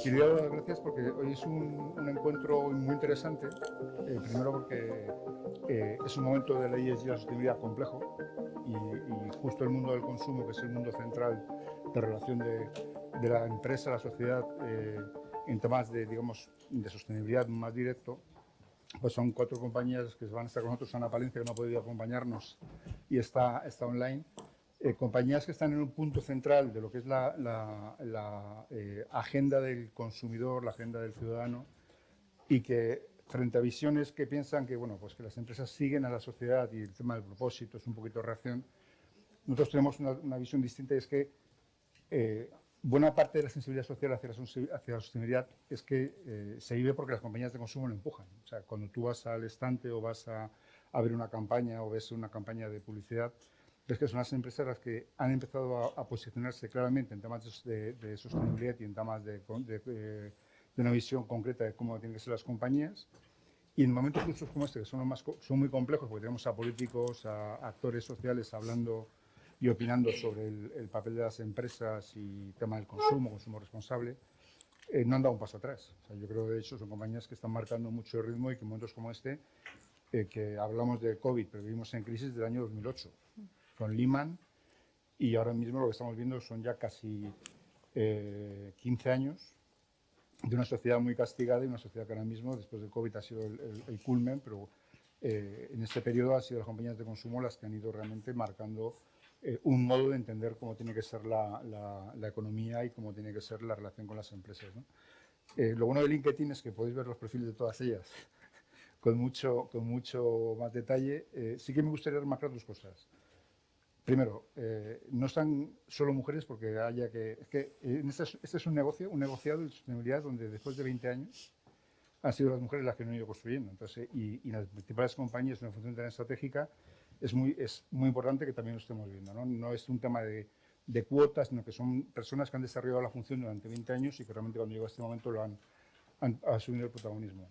quería dar las gracias porque hoy es un encuentro muy interesante. Primero porque es un momento de la ESG y la sostenibilidad complejo y justo el mundo del consumo, que es el mundo central de relación de la empresa, la sociedad, en temas de, digamos, de sostenibilidad más directo, pues son 4 compañías que van a estar con nosotros. Ana Palencia, que no ha podido acompañarnos y está online. Compañías que están en un punto central de lo que es la agenda del consumidor, la agenda del ciudadano, y que frente a visiones que piensan que, bueno, pues que las empresas siguen a la sociedad y el tema del propósito es un poquito de reacción, nosotros tenemos una visión distinta, y es que buena parte de la sensibilidad social hacia la sostenibilidad es que se vive porque las compañías de consumo lo empujan. O sea, cuando tú vas al estante o vas a ver una campaña o ves una campaña de publicidad, ves que son las empresas las que han empezado a posicionarse claramente en temas de sostenibilidad y en temas de una visión concreta de cómo tienen que ser las compañías. Y en momentos justos como este, que son muy complejos, porque tenemos a políticos, a actores sociales hablando y opinando sobre el papel de las empresas y tema del consumo responsable, no han dado un paso atrás. O sea, yo creo que de hecho son compañías que están marcando mucho el ritmo y que en momentos como este, que hablamos de COVID, pero vivimos en crisis del año 2008, con Lehman, y ahora mismo lo que estamos viendo son ya casi 15 años de una sociedad muy castigada y una sociedad que ahora mismo, después del COVID, ha sido el culmen, pero en este periodo han sido las compañías de consumo las que han ido realmente marcando un modo de entender cómo tiene que ser la economía y cómo tiene que ser la relación con las empresas, ¿no? Lo bueno de LinkedIn es que podéis ver los perfiles de todas ellas con mucho más detalle. Sí que me gustaría remarcar 2 cosas. Primero, no están solo mujeres porque haya que... Es que este es un negociado de sostenibilidad donde después de 20 años han sido las mujeres las que lo han ido construyendo. Entonces, y las principales compañías en una función tan estratégica es muy importante que también lo estemos viendo, ¿no? No es un tema de cuotas, sino que son personas que han desarrollado la función durante 20 años y que realmente cuando llega este momento han asumido el protagonismo.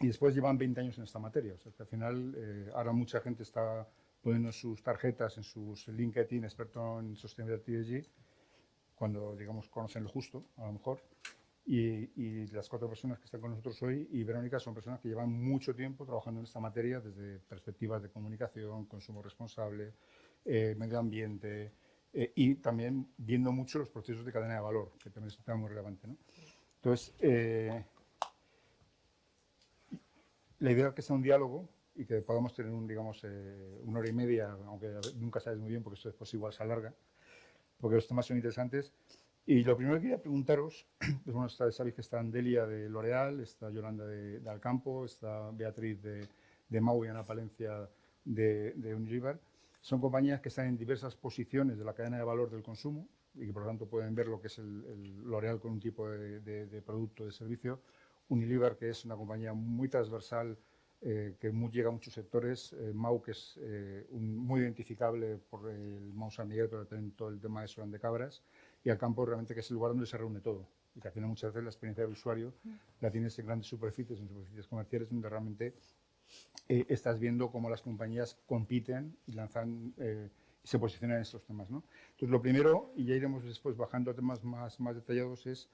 Y después llevan 20 años en esta materia. O sea, que al final ahora mucha gente está poniendo sus tarjetas en sus LinkedIn, experto en sostenibilidad ESG, cuando, digamos, conocen lo justo, a lo mejor. Y las 4 personas que están con nosotros hoy y Verónica son personas que llevan mucho tiempo trabajando en esta materia desde perspectivas de comunicación, consumo responsable, medio ambiente y también viendo mucho los procesos de cadena de valor, que también es un tema muy relevante, ¿no? Entonces, la idea es que sea un diálogo y que podamos tener digamos, 1 hora y media, aunque nunca sabes muy bien porque esto después igual se alarga, porque los temas son interesantes. Y lo primero que quería preguntaros, pues bueno, sabéis que está Andelia de L'Oréal, está Yolanda de Alcampo, está Beatriz de Mau y Ana Palencia de Unilever. Son compañías que están en diversas posiciones de la cadena de valor del consumo y que por lo tanto pueden ver lo que es el L'Oréal con un tipo de producto, de servicio. Unilever, que es una compañía muy transversal, que llega a muchos sectores. Mau, que es muy identificable por el Mau San Miguel, pero también todo el tema de Solán de Cabras. Y Alcampo, realmente, que es el lugar donde se reúne todo. Y que al final muchas veces la experiencia del usuario la tienes en grandes superficies, en superficies comerciales, donde realmente estás viendo cómo las compañías compiten y lanzan y se posicionan en estos temas, ¿no? Entonces, lo primero, y ya iremos después bajando a temas más detallados, es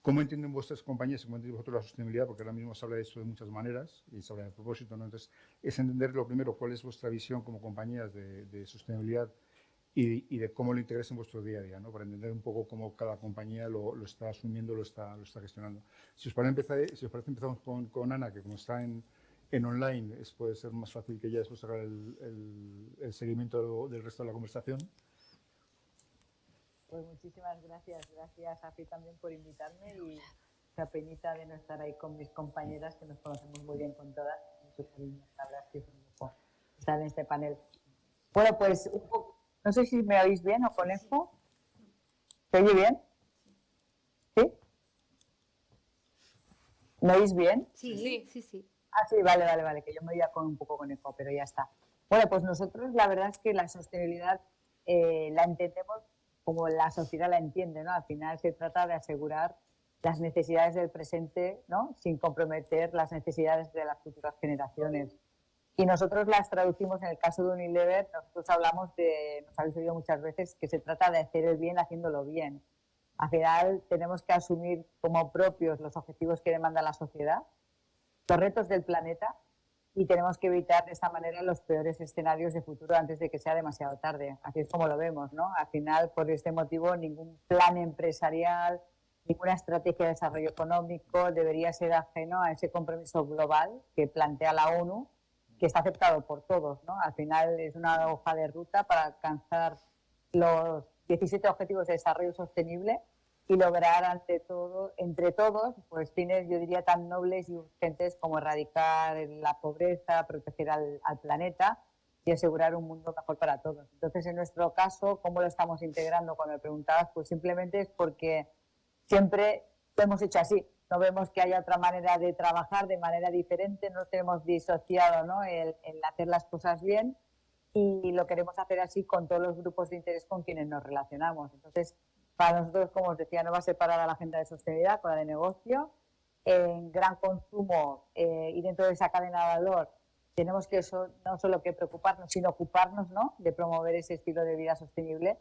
¿cómo entienden vuestras compañías, cómo entendéis vosotros la sostenibilidad? Porque ahora mismo se habla de esto de muchas maneras y se habla de propósito, ¿no? Entonces, es entender lo primero cuál es vuestra visión como compañías de sostenibilidad y de cómo lo integráis en vuestro día a día, ¿no? Para entender un poco cómo cada compañía lo está asumiendo, lo está gestionando. Si os parece, empezamos con Ana, que como está en online, puede ser más fácil que ella después sacar el seguimiento del resto de la conversación. Pues muchísimas gracias. Gracias a ti también por invitarme y esa penita de no estar ahí con mis compañeras, que nos conocemos muy bien con todas. Mucho cariño, la verdad es que es un lujo estar en este panel. Bueno, pues no sé si me oís bien o con eco. ¿Se oye bien? ¿Sí? ¿Me oís bien? Sí, sí, sí. Ah, sí, vale, que yo me oía un poco con eco, pero ya está. Bueno, pues nosotros la verdad es que la sostenibilidad la entendemos como la sociedad la entiende, ¿no? Al final se trata de asegurar las necesidades del presente, ¿no? Sin comprometer las necesidades de las futuras generaciones. Y nosotros las traducimos en el caso de Unilever, nosotros hablamos nos habéis oído muchas veces, que se trata de hacer el bien haciéndolo bien. Al final tenemos que asumir como propios los objetivos que demanda la sociedad, los retos del planeta, y tenemos que evitar de esta manera los peores escenarios de futuro antes de que sea demasiado tarde. Así es como lo vemos, ¿no? Al final, por este motivo, ningún plan empresarial, ninguna estrategia de desarrollo económico debería ser ajeno a ese compromiso global que plantea la ONU, que está aceptado por todos, ¿no? Al final es una hoja de ruta para alcanzar los 17 Objetivos de Desarrollo Sostenible y lograr entre todos, pues fines, yo diría, tan nobles y urgentes como erradicar la pobreza, proteger al planeta y asegurar un mundo mejor para todos. Entonces, en nuestro caso, ¿cómo lo estamos integrando? Cuando me preguntabas, pues simplemente es porque siempre lo hemos hecho así. No vemos que haya otra manera de trabajar de manera diferente, no tenemos disociado, ¿no?, el hacer las cosas bien, y lo queremos hacer así con todos los grupos de interés con quienes nos relacionamos. Entonces, para nosotros, como os decía, no va a separar a la agenda de sostenibilidad con la de negocio. En gran consumo y dentro de esa cadena de valor tenemos que no solo que preocuparnos, sino ocuparnos, ¿no?, de promover ese estilo de vida sostenible.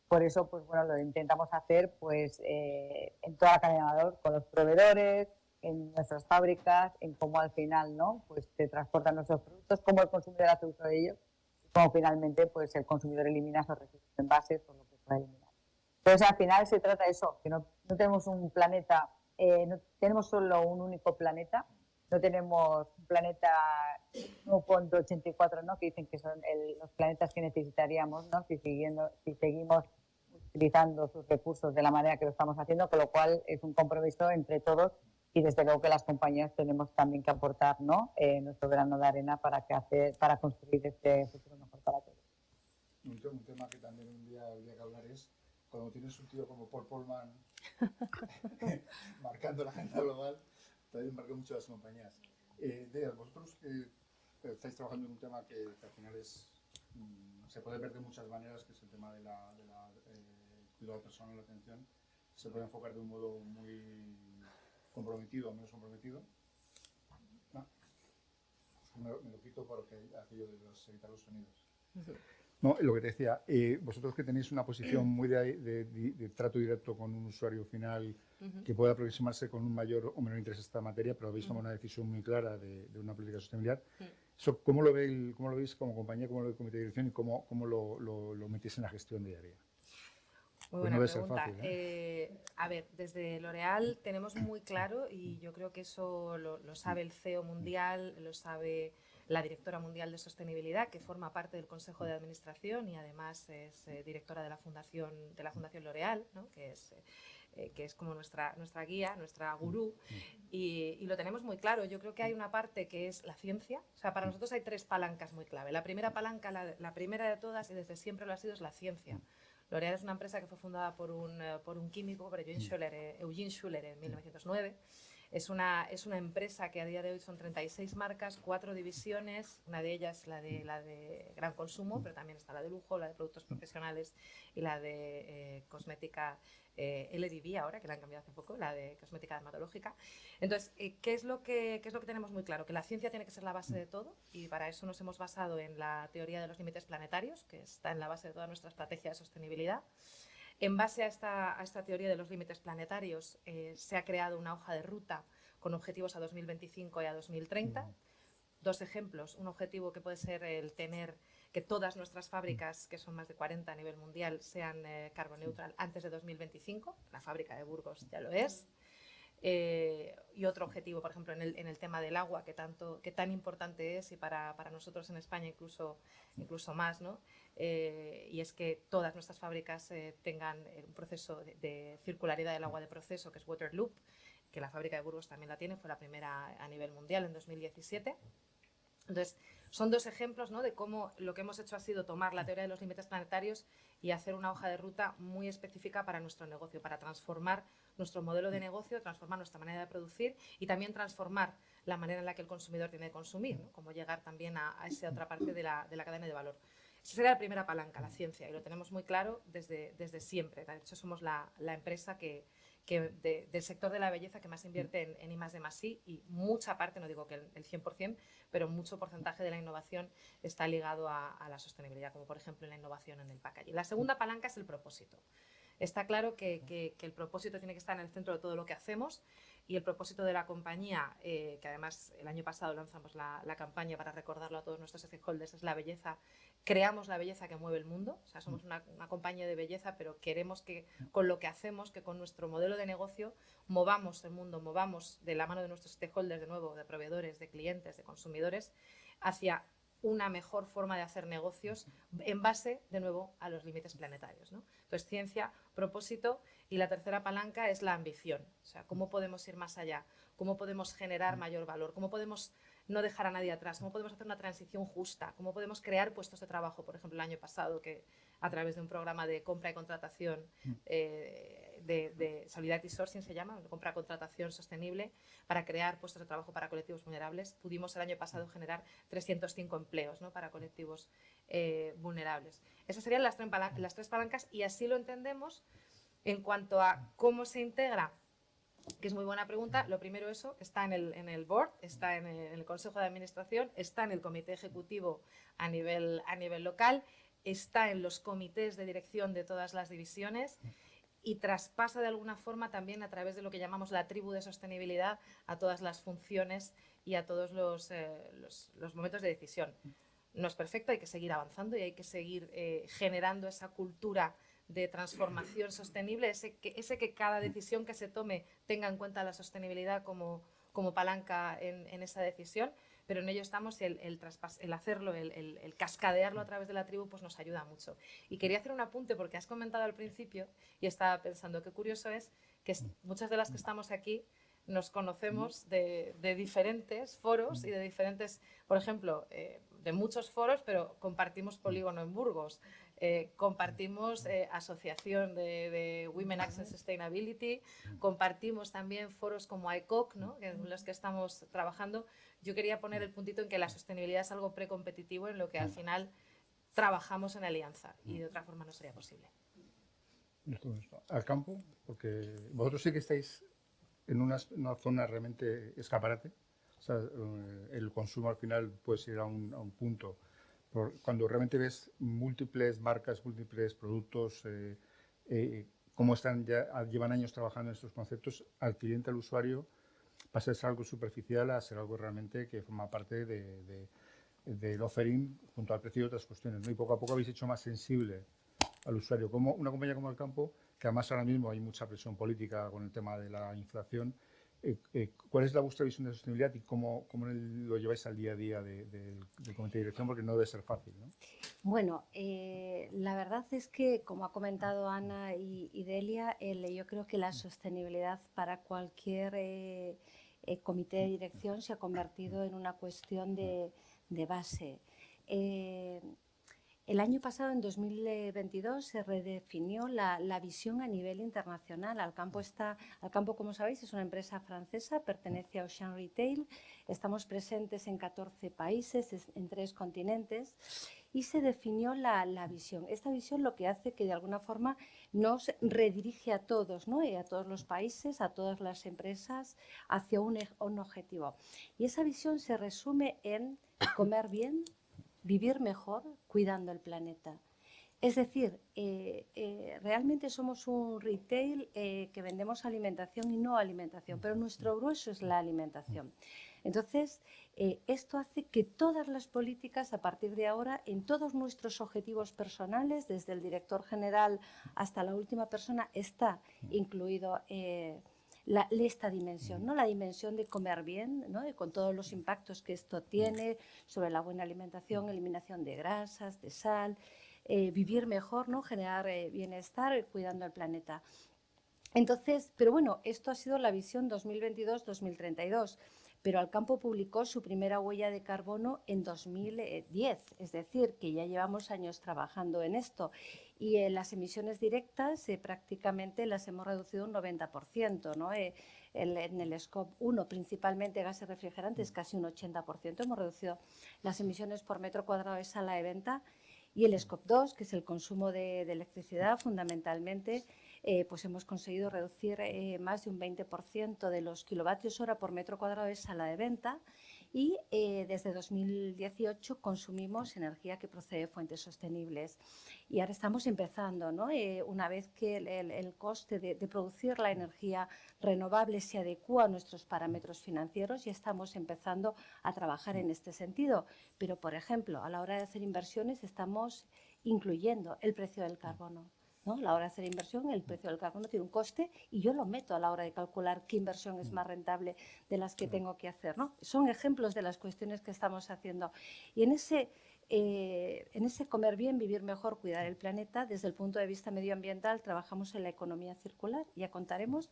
Por eso, pues bueno, lo intentamos hacer pues en toda la cadena de valor, con los proveedores, en nuestras fábricas, en cómo al final, ¿no?, pues se transportan nuestros productos, cómo el consumidor hace uso de ellos, y cómo finalmente pues el consumidor elimina esos residuos en envases por lo que puede eliminar. Entonces, al final se trata de eso, que no tenemos un planeta, no tenemos solo un único planeta, no tenemos un planeta 1.84, ¿no?, que dicen que son los planetas que necesitaríamos, ¿no?, si seguimos utilizando sus recursos de la manera que lo estamos haciendo, con lo cual es un compromiso entre todos, y desde luego que las compañías tenemos también que aportar, ¿no?, nuestro grano de arena para construir este futuro mejor para todos. Un tema que también un día habría que hablar es cuando tienes un tío como Paul Polman marcando la agenda global, también marca mucho las compañías. Vosotros estáis trabajando en un tema que al final se puede ver de muchas maneras, que es el tema de cuidado personal, la atención. Se puede enfocar de un modo muy comprometido o menos comprometido. No, me lo quito porque aquello de evitar los sonidos. No, lo que te decía, vosotros que tenéis una posición muy de trato directo con un usuario final que puede aproximarse con un mayor o menor interés a esta materia, pero habéis tomado una decisión muy clara de una política de sostenibilidad. Eso, ¿cómo lo veis como compañía, cómo lo ve el comité de dirección y cómo lo metéis en la gestión diaria? Muy buena pregunta. Fácil, a ver, desde L'Oréal tenemos muy claro, y yo creo que eso lo sabe el CEO mundial, lo sabe la directora mundial de sostenibilidad, que forma parte del Consejo de Administración y además es directora de la Fundación L'Oréal, ¿no?, que es como nuestra guía, nuestra gurú, y lo tenemos muy claro. Yo creo que hay una parte que es la ciencia. O sea, para nosotros hay tres palancas muy clave. La primera palanca, la primera de todas, y desde siempre lo ha sido, es la ciencia. L'Oréal es una empresa que fue fundada por un químico, por Eugene Schuller, en 1909. Es una empresa que a día de hoy son 36 marcas, 4 divisiones, una de ellas la de gran consumo, pero también está la de lujo, la de productos profesionales y la de cosmética LDB ahora, que la han cambiado hace poco, la de cosmética dermatológica. Entonces, ¿qué es lo que tenemos muy claro? Que la ciencia tiene que ser la base de todo, y para eso nos hemos basado en la teoría de los límites planetarios, que está en la base de toda nuestra estrategia de sostenibilidad. En base a esta teoría de los límites planetarios se ha creado una hoja de ruta con objetivos a 2025 y a 2030. Dos ejemplos: un objetivo que puede ser el tener que todas nuestras fábricas, que son más de 40 a nivel mundial, sean carbon neutral antes de 2025. La fábrica de Burgos ya lo es. Y otro objetivo, por ejemplo, en el tema del agua, que tan importante es, y para nosotros en España incluso más, ¿no? Y es que todas nuestras fábricas tengan un proceso de circularidad del agua de proceso, que es Water Loop, que la fábrica de Burgos también la tiene, fue la primera a nivel mundial en 2017. Entonces, son dos ejemplos, ¿no?, de cómo lo que hemos hecho ha sido tomar la teoría de los límites planetarios y hacer una hoja de ruta muy específica para nuestro negocio, para transformar nuestro modelo de negocio, transformar nuestra manera de producir y también transformar la manera en la que el consumidor tiene de consumir, ¿no?, cómo llegar también a esa otra parte de la cadena de valor. Esa sería la primera palanca, la ciencia, y lo tenemos muy claro desde siempre. De hecho, somos la empresa del sector de la belleza que más invierte en I+D+I, y mucha parte, no digo que el 100%, pero mucho porcentaje de la innovación está ligado a la sostenibilidad, como por ejemplo en la innovación en el packaging. La segunda palanca es el propósito. Está claro que el propósito tiene que estar en el centro de todo lo que hacemos, y el propósito de la compañía, que además el año pasado lanzamos la campaña para recordarlo a todos nuestros stakeholders, es la belleza. Creamos la belleza que mueve el mundo. O sea, somos una compañía de belleza, pero queremos que con lo que hacemos, que con nuestro modelo de negocio, movamos el mundo, movamos de la mano de nuestros stakeholders, de nuevo, de proveedores, de clientes, de consumidores, hacia una mejor forma de hacer negocios en base, de nuevo, a los límites planetarios, ¿no? Entonces, ciencia, propósito, y la tercera palanca es la ambición. O sea, ¿cómo podemos ir más allá? ¿Cómo podemos generar mayor valor? ¿Cómo podemos no dejar a nadie atrás? ¿Cómo podemos hacer una transición justa? ¿Cómo podemos crear puestos de trabajo? Por ejemplo, el año pasado, que a través de un programa de compra y contratación de Solidarity Sourcing, se llama, compra-contratación sostenible, para crear puestos de trabajo para colectivos vulnerables, pudimos el año pasado generar 305 empleos, ¿no?, para colectivos vulnerables. Esas serían las tres palancas, y así lo entendemos. En cuanto a cómo se integra, que es muy buena pregunta, lo primero, eso está en el board, está en el consejo de administración, está en el comité ejecutivo a nivel local, está en los comités de dirección de todas las divisiones, y traspasa de alguna forma también a través de lo que llamamos la tribu de sostenibilidad a todas las funciones y a todos los momentos de decisión. No es perfecto, hay que seguir avanzando y hay que seguir generando esa cultura de transformación sostenible, ese que cada decisión que se tome tenga en cuenta la sostenibilidad como palanca en esa decisión, pero en ello estamos, y el hacerlo, el cascadearlo a través de la tribu, pues nos ayuda mucho. Y quería hacer un apunte, porque has comentado al principio, y estaba pensando, qué curioso es que muchas de las que estamos aquí nos conocemos de diferentes foros y de diferentes, por ejemplo, de muchos foros, pero compartimos polígono en Burgos, compartimos asociación de Women Access Sustainability, compartimos también foros como ICOC, ¿no?, en los que estamos trabajando. Yo quería poner el puntito en que la sostenibilidad es algo precompetitivo en lo que al final trabajamos en alianza, y de otra forma no sería posible. Al campo, porque vosotros sí que estáis en una zona realmente escaparate. O sea, el consumo al final puede ir a un punto. Cuando realmente ves múltiples marcas, múltiples productos, cómo llevan años trabajando en estos conceptos, al cliente, al usuario, pasa de ser algo superficial a ser algo realmente que forma parte del offering junto al precio y otras cuestiones, ¿no? Y poco a poco habéis hecho más sensible al usuario. Como una compañía como El Campo, que además ahora mismo hay mucha presión política con el tema de la inflación, ¿cuál es vuestra visión de sostenibilidad y cómo lo lleváis al día a día del comité de dirección? Porque no debe ser fácil, ¿no? Bueno, la verdad es que, como ha comentado Ana y Delia, yo creo que la sostenibilidad para cualquier comité de dirección se ha convertido en una cuestión de base. El año pasado, en 2022, se redefinió la visión a nivel internacional. Al Campo, como sabéis, es una empresa francesa, pertenece a Auchan Retail. Estamos presentes en 14 países, en 3 continentes, y se definió la visión. Esta visión lo que hace que de alguna forma nos redirige a todos, ¿no?, y a todos los países, a todas las empresas, hacia un objetivo. Y esa visión se resume en comer bien, vivir mejor, cuidando el planeta. Es decir, realmente somos un retail que vendemos alimentación y no alimentación, pero nuestro grueso es la alimentación. Entonces, esto hace que todas las políticas, a partir de ahora, en todos nuestros objetivos personales, desde el director general hasta la última persona, está incluido esta dimensión, ¿no?, la dimensión de comer bien, ¿no?, y con todos los impactos que esto tiene sobre la buena alimentación, eliminación de grasas, de sal, vivir mejor, ¿no?, generar bienestar, cuidando el planeta. Entonces, pero bueno, esto ha sido la visión 2022-2032, pero Al Campo publicó su primera huella de carbono en 2010, es decir, que ya llevamos años trabajando en esto. Y en las emisiones directas prácticamente las hemos reducido un 90%, ¿no? En el Scope 1, principalmente gases refrigerantes, casi un 80%. Hemos reducido las emisiones por metro cuadrado de sala de venta. Y el Scope 2, que es el consumo de electricidad, fundamentalmente, pues hemos conseguido reducir más de un 20% de los kilovatios hora por metro cuadrado de sala de venta. y desde 2018 consumimos energía que procede de fuentes sostenibles. Y ahora estamos empezando, ¿no? Una vez que el coste de producir la energía renovable se adecua a nuestros parámetros financieros, ya estamos empezando a trabajar en este sentido. Pero, por ejemplo, a la hora de hacer inversiones estamos incluyendo el precio del carbono, ¿no? A la hora de hacer inversión, el precio del carbono tiene un coste y yo lo meto a la hora de calcular qué inversión es más rentable de las que tengo que hacer, ¿no? Son ejemplos de las cuestiones que estamos haciendo. Y en ese comer bien, vivir mejor, cuidar el planeta, desde el punto de vista medioambiental, trabajamos en la economía circular. Ya contaremos,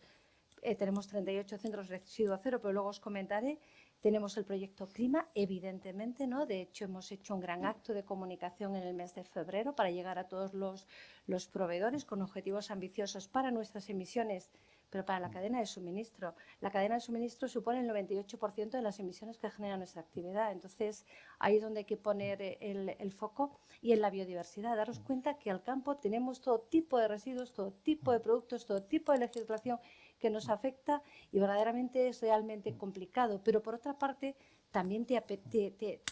tenemos 38 centros de residuo cero, pero luego os comentaré. Tenemos el proyecto Clima, evidentemente, ¿no? De hecho, hemos hecho un gran acto de comunicación en el mes de febrero para llegar a todos los proveedores con objetivos ambiciosos para nuestras emisiones, pero para la cadena de suministro. La cadena de suministro supone el 98% de las emisiones que genera nuestra actividad. Entonces, ahí es donde hay que poner el foco. Y en la biodiversidad, daros cuenta que al campo tenemos todo tipo de residuos, todo tipo de productos, todo tipo de legislación que nos afecta y verdaderamente es realmente complicado. Pero por otra parte, también te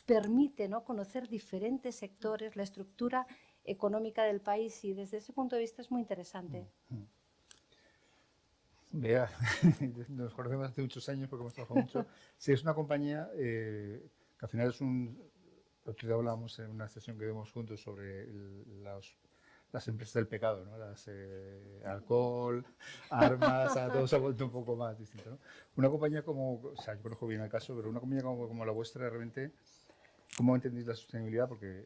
permite, ¿no?, conocer diferentes sectores, la estructura económica del país, y desde ese punto de vista es muy interesante. Vea, nos conocemos hace muchos años porque hemos trabajado mucho. Sí, es una compañía que al final es otro día hablábamos en una sesión que dimos juntos sobre las empresas del pecado, ¿no? Alcohol, armas, todo se ha vuelto un poco más distinto, ¿no? Una compañía como, o sea, yo conozco bien el caso, pero una compañía como la vuestra, realmente, ¿cómo entendéis la sostenibilidad? Porque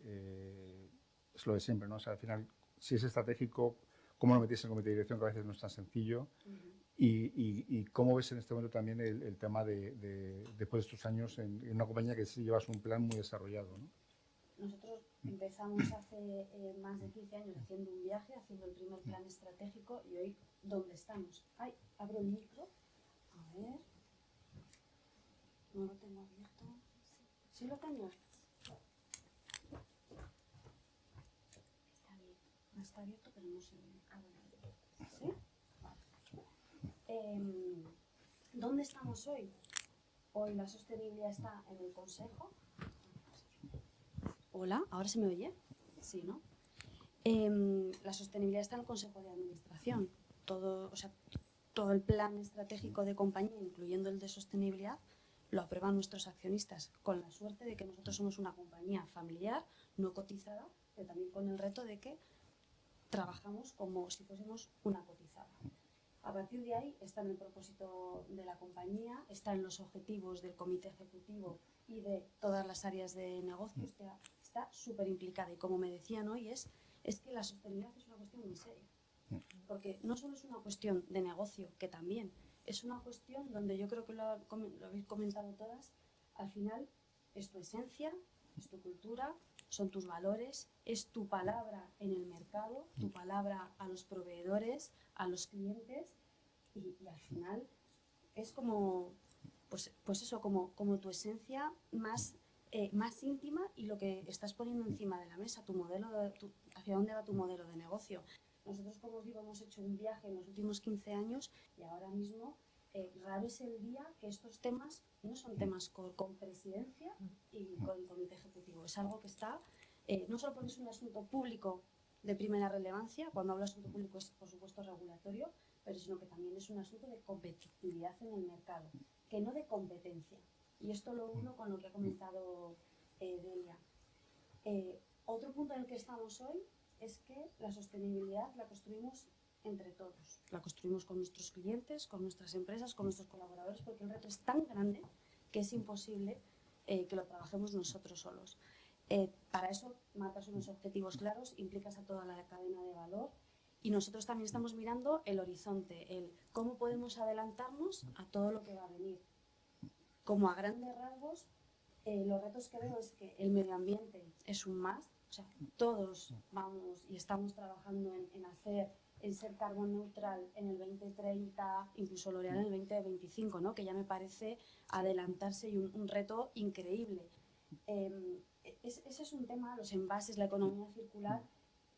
es lo de siempre, ¿no? O sea, al final, si es estratégico, ¿cómo lo metéis en el comité de dirección? Que a veces no es tan sencillo. Y cómo ves en este momento también el tema después de estos años en una compañía que sí llevas un plan muy desarrollado, ¿no? Nosotros empezamos hace más de 15 años haciendo un viaje, haciendo el primer plan estratégico, y hoy, ¿dónde estamos? Ay, abro el micro. A ver. No lo tengo abierto. ¿Sí lo tengo? Está abierto. No está abierto, pero no se ve. Ah, bueno. ¿Sí? ¿Dónde estamos hoy? Hoy la sostenibilidad está en el Consejo. Hola, ¿ahora se me oye? Sí, ¿no? La sostenibilidad está en el Consejo de Administración. Todo el plan estratégico de compañía, incluyendo el de sostenibilidad, lo aprueban nuestros accionistas, con la suerte de que nosotros somos una compañía familiar, no cotizada, pero también con el reto de que trabajamos como si fuésemos una cotizada. A partir de ahí está en el propósito de la compañía, está en los objetivos del comité ejecutivo y de todas las áreas de negocio. Está súper implicada, y como me decían hoy, es que la sostenibilidad es una cuestión muy seria, porque no solo es una cuestión de negocio, que también es una cuestión donde yo creo que lo habéis comentado todas, al final es tu esencia, es tu cultura, son tus valores, es tu palabra en el mercado, tu palabra a los proveedores, a los clientes, y al final es como, pues eso, como tu esencia más íntima, y lo que estás poniendo encima de la mesa, tu modelo, hacia dónde va tu modelo de negocio. Nosotros, como os digo, hemos hecho un viaje en los últimos 15 años y ahora mismo raro es el día que estos temas no son temas con presidencia y con el comité ejecutivo. Es algo que está, no solo porque es un asunto público de primera relevancia, cuando hablo de asunto público es por supuesto regulatorio, pero sino que también es un asunto de competitividad en el mercado, que no de competencia. Y esto lo uno con lo que ha comentado Delia. Otro punto en el que estamos hoy es que la sostenibilidad la construimos entre todos. La construimos con nuestros clientes, con nuestras empresas, con nuestros colaboradores, porque el reto es tan grande que es imposible que lo trabajemos nosotros solos. Para eso marcas unos objetivos claros, implicas a toda la cadena de valor, y nosotros también estamos mirando el horizonte, el cómo podemos adelantarnos a todo lo que va a venir. Como a grandes rasgos, los retos que veo es que el medio ambiente es un más, o sea, todos vamos y estamos trabajando en ser carbón neutral en el 2030, incluso L'Oréal en el 2025, ¿no? Que ya me parece adelantarse y un reto increíble. Ese es un tema, los envases, la economía circular,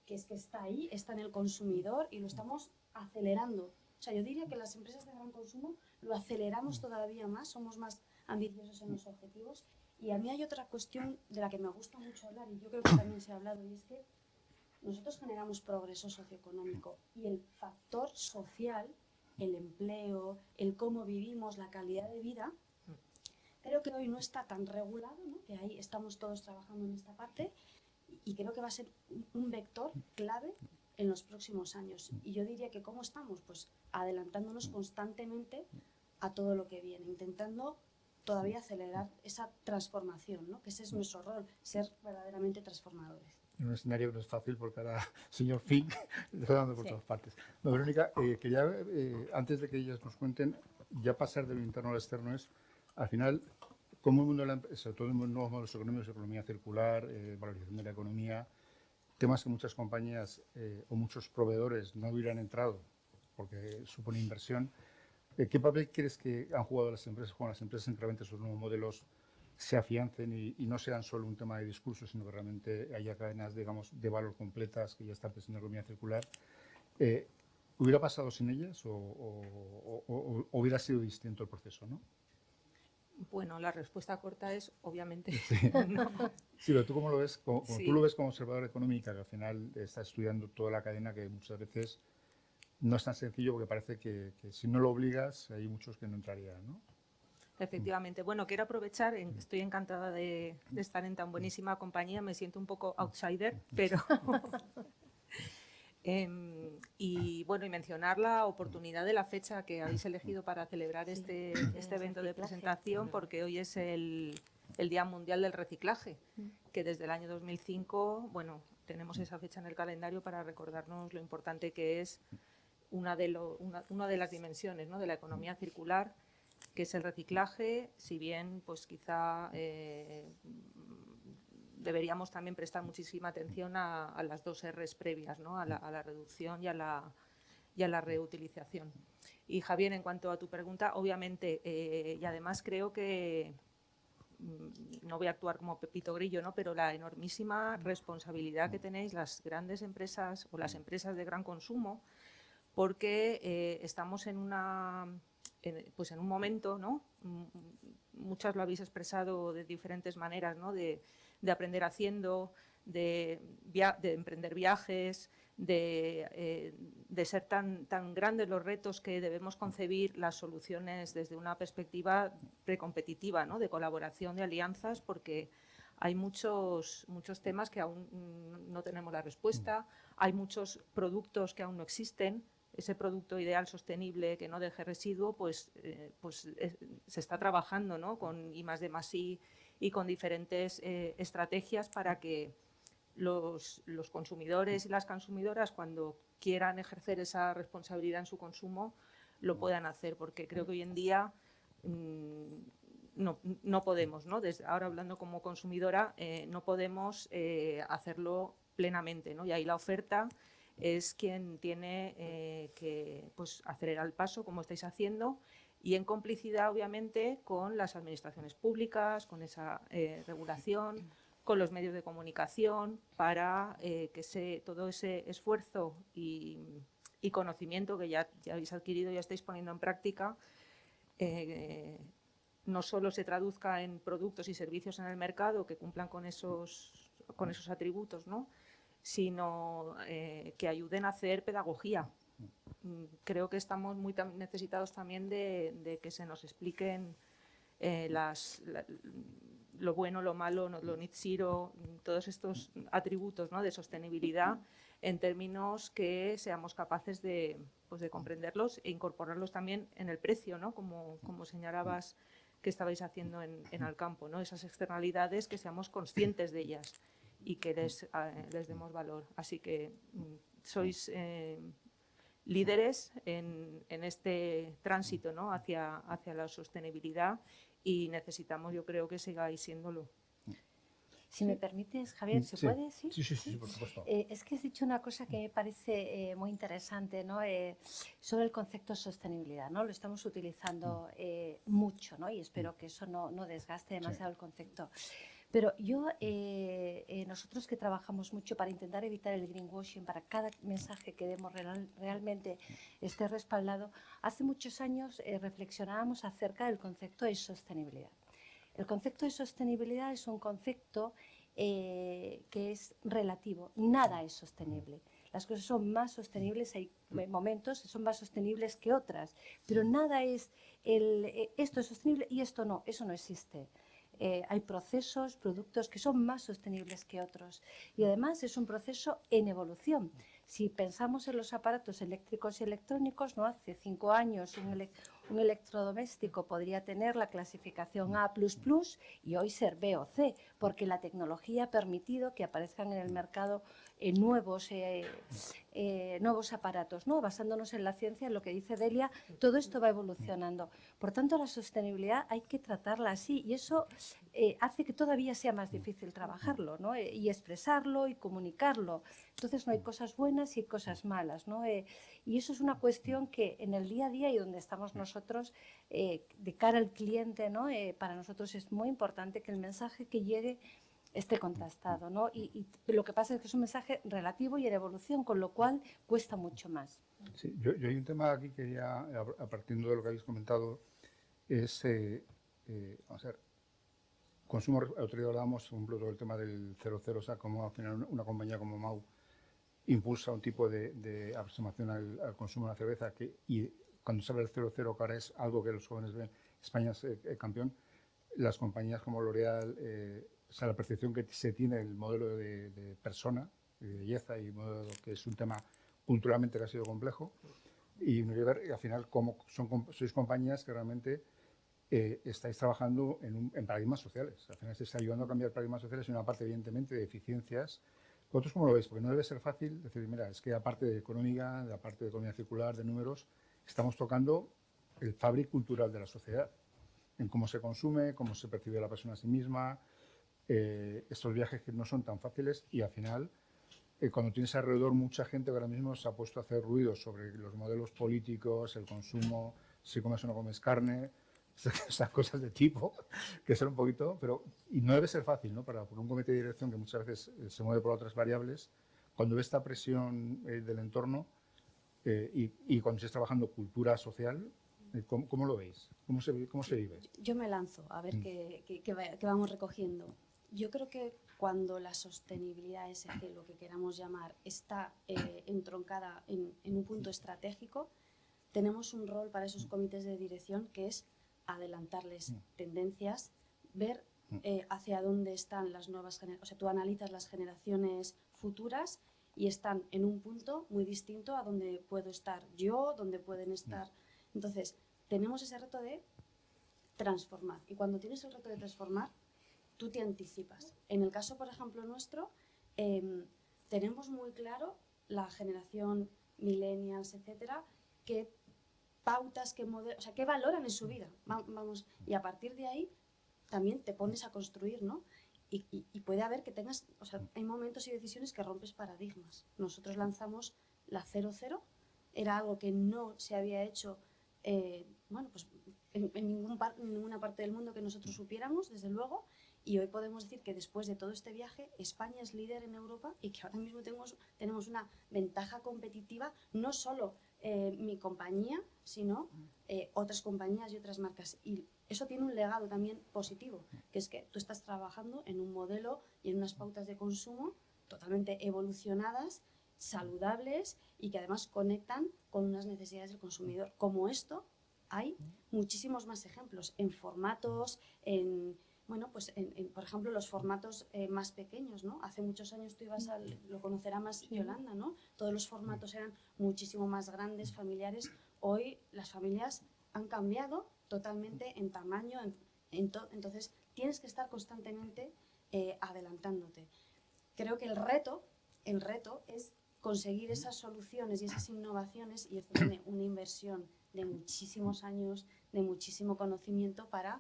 que está ahí, está en el consumidor y lo estamos acelerando. O sea, yo diría que las empresas de gran consumo lo aceleramos todavía más, somos más ambiciosos en los objetivos. Y a mí hay otra cuestión de la que me gusta mucho hablar, y yo creo que también se ha hablado, y es que nosotros generamos progreso socioeconómico y el factor social, el empleo, el cómo vivimos, la calidad de vida, creo que hoy no está tan regulado, ¿no? Que ahí estamos todos trabajando en esta parte, y creo que va a ser un vector clave en los próximos años. Y yo diría que ¿cómo estamos? Pues adelantándonos constantemente a todo lo que viene, intentando todavía acelerar esa transformación, ¿no? Que ese es nuestro rol, ser verdaderamente transformadores. En un escenario que no es fácil porque ahora señor Fink está dando por todas partes. No, Verónica, quería, antes de que ellas nos cuenten, ya pasar de lo interno al externo es, al final, cómo el mundo de la empresa, sobre todo en nuevos modelos económicos, economía circular, valorización de la economía, temas que muchas compañías o muchos proveedores no hubieran entrado porque supone inversión. ¿Qué papel crees que han jugado las empresas cuando las empresas incrementen sus nuevos modelos, se afiancen y no sean solo un tema de discurso, sino que realmente haya cadenas, digamos, de valor completas que ya están pensando en economía circular? ¿Hubiera pasado sin ellas o hubiera sido distinto el proceso, no? Bueno, la respuesta corta es obviamente sí. no. Sí, pero tú cómo lo ves, como Sí. tú lo ves como observador económica, que al final está estudiando toda la cadena, que muchas veces no es tan sencillo porque parece que si no lo obligas hay muchos que no entrarían, ¿no? Efectivamente. Bueno, quiero aprovechar, estoy encantada de estar en tan buenísima compañía, me siento un poco outsider, pero y bueno, y mencionar la oportunidad de la fecha que habéis elegido para celebrar este evento de presentación, porque hoy es el Día Mundial del Reciclaje, que desde el año 2005, bueno, tenemos esa fecha en el calendario para recordarnos lo importante que es una de las dimensiones, ¿no?, de la economía circular, que es el reciclaje. Si bien pues quizá deberíamos también prestar muchísima atención a las dos R's previas, ¿no?, a la reducción y a la reutilización. Y Javier, en cuanto a tu pregunta, obviamente, y además creo que no voy a actuar como Pepito Grillo, ¿no?, pero la enormísima responsabilidad que tenéis las grandes empresas o las empresas de gran consumo, porque estamos en un momento, ¿no?, muchas lo habéis expresado de diferentes maneras, ¿no?, de aprender haciendo, de emprender viajes, de ser tan grandes los retos que debemos concebir las soluciones desde una perspectiva precompetitiva, ¿no?, de colaboración, de alianzas, porque hay muchos temas que aún no tenemos la respuesta, hay muchos productos que aún no existen. Ese producto ideal sostenible que no deje residuo, pues se está trabajando, ¿no?, con I+D+I y con diferentes estrategias para que los consumidores y las consumidoras, cuando quieran ejercer esa responsabilidad en su consumo, lo puedan hacer, porque creo que hoy en día no podemos, ¿no?, desde ahora hablando como consumidora, no podemos hacerlo plenamente, ¿no?, y ahí la oferta es quien tiene que pues, acelerar el paso, como estáis haciendo, y en complicidad, obviamente, con las administraciones públicas, con esa regulación, con los medios de comunicación, para que todo ese esfuerzo y conocimiento que ya habéis adquirido, ya estáis poniendo en práctica, no solo se traduzca en productos y servicios en el mercado que cumplan con esos atributos, ¿no?, sino que ayuden a hacer pedagogía. Creo que estamos muy necesitados también de que se nos expliquen lo bueno, lo malo, lo net zero, todos estos atributos, ¿no?, de sostenibilidad, en términos que seamos capaces de comprenderlos e incorporarlos también en el precio, ¿no?, como señalabas que estabais haciendo en Alcampo, ¿no?, esas externalidades, que seamos conscientes de ellas y que les demos valor. Así que sois líderes en este tránsito, ¿no?, hacia la sostenibilidad, y necesitamos, yo creo, que sigáis siéndolo. Si me permites, Javier, ¿se puede decir? Sí, por supuesto. Es que has dicho una cosa que me parece muy interesante, ¿no?, sobre el concepto de sostenibilidad, ¿no? Lo estamos utilizando mucho, ¿no?, y espero que eso no desgaste demasiado el concepto. Pero yo, nosotros que trabajamos mucho para intentar evitar el greenwashing, para cada mensaje que demos realmente esté respaldado, hace muchos años reflexionábamos acerca del concepto de sostenibilidad. El concepto de sostenibilidad es un concepto que es relativo. Nada es sostenible. Las cosas son más sostenibles, hay momentos que son más sostenibles que otras, pero nada es esto es sostenible y esto no, eso no existe. Hay procesos, productos que son más sostenibles que otros y además es un proceso en evolución. Si pensamos en los aparatos eléctricos y electrónicos, ¿no? Hace 5 años un electrodoméstico podría tener la clasificación A++ y hoy ser B o C, porque la tecnología ha permitido que aparezcan en el mercado nuevos aparatos, ¿no? Basándonos en la ciencia, en lo que dice Delia, todo esto va evolucionando. Por tanto, la sostenibilidad hay que tratarla así y eso hace que todavía sea más difícil trabajarlo, ¿no? Y expresarlo y comunicarlo. Entonces no hay cosas buenas y cosas malas, ¿no? Y eso es una cuestión que en el día a día y donde estamos nosotros, de cara al cliente, ¿no? Para nosotros es muy importante que el mensaje que llegue esté contrastado, ¿no? Y lo que pasa es que es un mensaje relativo y en evolución, con lo cual cuesta mucho más. Sí, yo hay un tema aquí que ya, a partir de lo que habéis comentado, es, vamos a ver, consumo, el otro día hablábamos, por ejemplo, todo el tema del 00, o sea, cómo al final una compañía como Mau impulsa un tipo de aproximación al consumo de la cerveza, y cuando se habla del 00, que ahora es algo que los jóvenes ven, España es campeón, las compañías como L'Oréal, o sea, la percepción que se tiene del modelo de persona, de belleza, y modelo que es un tema culturalmente que ha sido complejo, y Unilever, al final, como sois compañías que realmente estáis trabajando en paradigmas sociales. Al final estáis ayudando a cambiar paradigmas sociales y una parte, evidentemente, de eficiencias. ¿Vosotros cómo lo veis? Porque no debe ser fácil decir, mira, es que aparte de económica, de aparte de economía circular, de números, estamos tocando el fabric cultural de la sociedad, en cómo se consume, cómo se percibe la persona a sí misma, estos viajes que no son tan fáciles y al final, cuando tienes alrededor mucha gente que ahora mismo se ha puesto a hacer ruidos sobre los modelos políticos, el consumo, si comes o no comes carne, esas cosas de tipo, que son un poquito, pero y no debe ser fácil, ¿no? Por un comité de dirección que muchas veces se mueve por otras variables, cuando ve esta presión del entorno y cuando estés trabajando cultura social, ¿cómo lo veis? ¿Cómo se vive? Yo me lanzo a ver qué vamos recogiendo. Yo creo que cuando la sostenibilidad, SG, lo que queramos llamar, está entroncada en un punto estratégico, tenemos un rol para esos comités de dirección que es adelantarles tendencias, ver hacia dónde están las nuevas generaciones. O sea, tú analizas las generaciones futuras y están en un punto muy distinto a donde puedo estar yo, donde pueden estar. Entonces, tenemos ese reto de transformar. Y cuando tienes el reto de transformar, tú te anticipas. En el caso, por ejemplo, nuestro, tenemos muy claro la generación millennials, etcétera, qué pautas, qué modelos, o sea, qué valoran en su vida. Vamos, y a partir de ahí también te pones a construir, ¿no? Y puede haber que tengas, o sea, hay momentos y decisiones que rompes paradigmas. Nosotros lanzamos la 00, era algo que no se había hecho, bueno, pues en ninguna parte del mundo que nosotros supiéramos, desde luego, y hoy podemos decir que después de todo este viaje, España es líder en Europa y que ahora mismo tenemos una ventaja competitiva, no solo mi compañía, sino otras compañías y otras marcas. Y eso tiene un legado también positivo, que es que tú estás trabajando en un modelo y en unas pautas de consumo totalmente evolucionadas, saludables y que además conectan con unas necesidades del consumidor. Como esto, hay muchísimos más ejemplos en formatos, bueno, pues por ejemplo, los formatos más pequeños, ¿no? Hace muchos años tú ibas lo conocerá más Yolanda, ¿no? Todos los formatos eran muchísimo más grandes, familiares. Hoy las familias han cambiado totalmente en tamaño, entonces tienes que estar constantemente adelantándote. Creo que el reto es conseguir esas soluciones y esas innovaciones, y esto tiene una inversión de muchísimos años, de muchísimo conocimiento para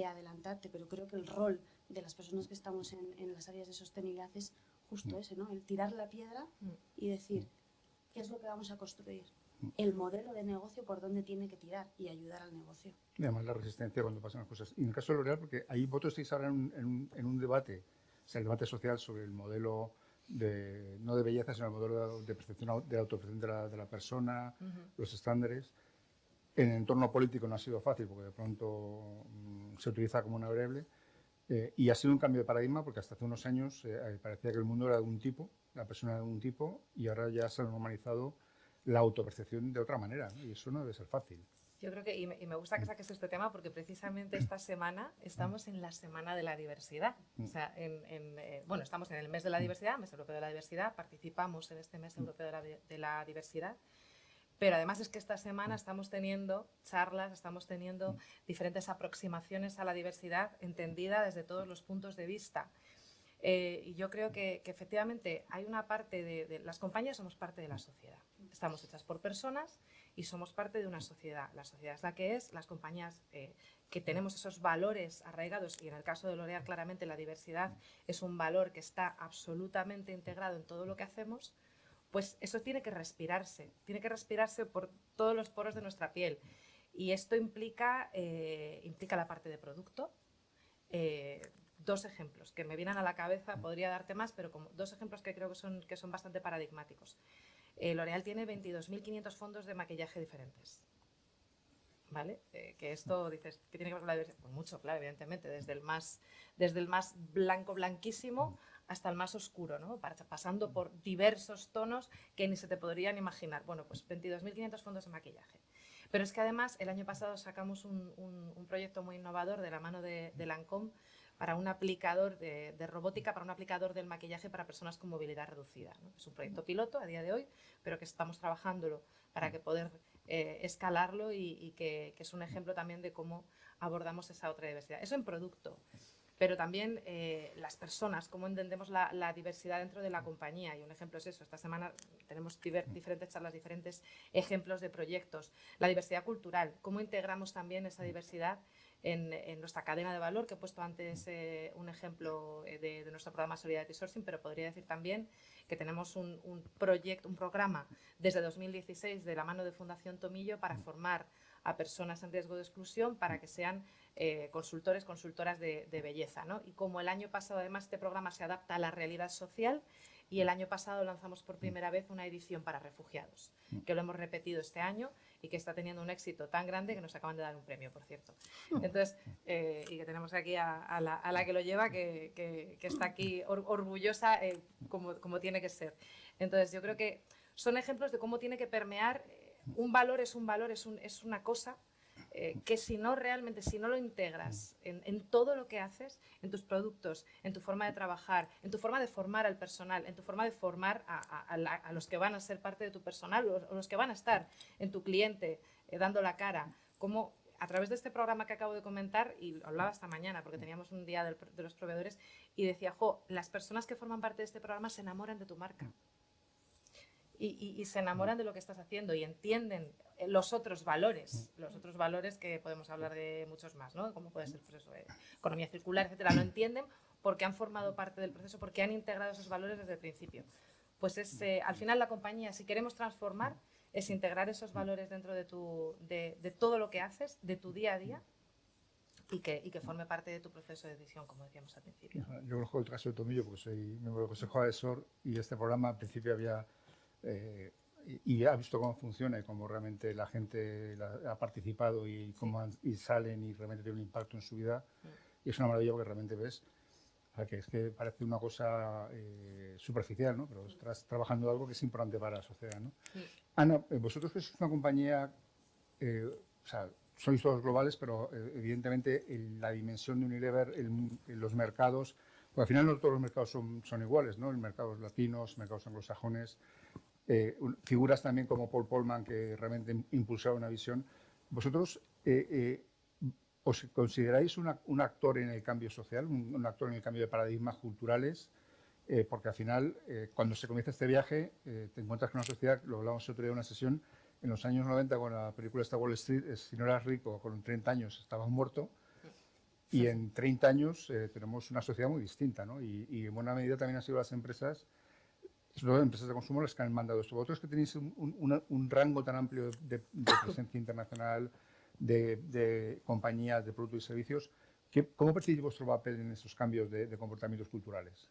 adelantarte, pero creo que el rol de las personas que estamos en las áreas de sostenibilidad es justo ese, ¿no? El tirar la piedra y decir, ¿qué es lo que vamos a construir? el modelo de negocio por dónde tiene que tirar y ayudar al negocio. Y además la resistencia cuando pasan las cosas. Y en el caso de L'Oréal, porque ahí vosotros estáis ahora en un debate, o sea, el debate social sobre el modelo no de belleza, sino el modelo de percepción, de autopercepción de la persona, los estándares. En el entorno político no ha sido fácil porque de pronto se utiliza como una variable y ha sido un cambio de paradigma porque hasta hace unos años parecía que el mundo era de un tipo, la persona era de un tipo y ahora ya se ha normalizado la autopercepción de otra manera, ¿no? Y eso no debe ser fácil. Yo creo que, y me gusta que saques este tema porque precisamente esta semana estamos en la Semana de la Diversidad. O sea, bueno, estamos en el mes de la diversidad, mes europeo de la diversidad, participamos en este mes europeo de la diversidad, pero además es que esta semana estamos teniendo charlas, estamos teniendo diferentes aproximaciones a la diversidad entendida desde todos los puntos de vista. Y yo creo que efectivamente hay una parte de las compañías somos parte de la sociedad. Estamos hechas por personas y somos parte de una sociedad. La sociedad es la que es, las compañías que tenemos esos valores arraigados y en el caso de L'Oréal claramente la diversidad es un valor que está absolutamente integrado en todo lo que hacemos, pues eso tiene que respirarse por todos los poros de nuestra piel. Y esto implica la parte de producto. Dos ejemplos que me vienen a la cabeza, podría darte más, pero como dos ejemplos que creo que son bastante paradigmáticos. L'Oréal tiene 22.500 fondos de maquillaje diferentes. ¿Vale? Que esto, dices, ¿qué tiene que ver con la diversidad? Pues mucho, claro, evidentemente, desde el más blanco, blanquísimo, hasta el más oscuro, ¿no? Pasando por diversos tonos que ni se te podrían imaginar. Bueno, pues 22.500 fondos de maquillaje. Pero es que además, el año pasado sacamos un proyecto muy innovador de la mano de Lancôme para un aplicador de robótica, para un aplicador del maquillaje para personas con movilidad reducida, ¿no? Es un proyecto piloto a día de hoy, pero que estamos trabajándolo para que poder escalarlo y que es un ejemplo también de cómo abordamos esa otra diversidad. Eso en producto, pero también las personas, cómo entendemos la diversidad dentro de la compañía. Y un ejemplo es eso, esta semana tenemos diferentes charlas, diferentes ejemplos de proyectos. La diversidad cultural, cómo integramos también esa diversidad en nuestra cadena de valor, que he puesto antes un ejemplo de nuestro programa Solidarity Sourcing, pero podría decir también que tenemos un programa desde 2016 de la mano de Fundación Tomillo para formar a personas en riesgo de exclusión para que sean consultoras de belleza, ¿no? Y como el año pasado además este programa se adapta a la realidad social y el año pasado lanzamos por primera vez una edición para refugiados, que lo hemos repetido este año y que está teniendo un éxito tan grande que nos acaban de dar un premio, por cierto. Entonces, y que tenemos aquí a la que lo lleva, que está aquí orgullosa como tiene que ser. Entonces, yo creo que son ejemplos de cómo tiene que permear. Un valor, es una cosa que si no lo integras en todo lo que haces, en tus productos, en tu forma de trabajar, en tu forma de formar al personal, en tu forma de formar a los que van a ser parte de tu personal o los que van a estar en tu cliente dando la cara, como a través de este programa que acabo de comentar, y lo hablaba esta mañana porque teníamos un día de los proveedores y decía, las personas que forman parte de este programa se enamoran de tu marca. Y se enamoran de lo que estás haciendo y entienden los otros valores que podemos hablar de muchos más, ¿no? Como puede ser pues eso, economía circular, etcétera. Lo entienden porque han formado parte del proceso, porque han integrado esos valores desde el principio. Pues al final la compañía, si queremos transformar, es integrar esos valores dentro de todo lo que haces, de tu día a día, y que forme parte de tu proceso de decisión, como decíamos al principio. Yo conozco el caso de Tomillo porque soy miembro del Consejo Asesor y este programa al principio había... y ha visto cómo funciona y cómo realmente la gente ha participado y cómo y salen y realmente tiene un impacto en su vida. Y es una maravilla porque realmente ves que es que parece una cosa superficial, ¿no? Pero estás trabajando algo que es importante para la sociedad, ¿no? Ana, vosotros que sois una compañía, o sea, sois todos globales, pero evidentemente la dimensión de Unilever, los mercados, porque al final no todos los mercados son iguales, ¿no? Los mercados latinos, mercados anglosajones, figuras también como Paul Polman que realmente impulsaron una visión. ¿Vosotros os consideráis un actor en el cambio social, un actor en el cambio de paradigmas culturales? Porque al final, cuando se comienza este viaje, te encuentras con una sociedad, lo hablamos otro día en una sesión, en los años 90 con la película esta Wall Street, si no eras rico, con 30 años estabas muerto. Y en 30 años tenemos una sociedad muy distinta, ¿no? Y en buena medida también han sido las empresas sobre todo empresas de consumo las que han mandado esto. Vosotros que tenéis un rango tan amplio de presencia internacional, de compañías, de productos y servicios, ¿cómo percibís vuestro papel en esos cambios de comportamientos culturales?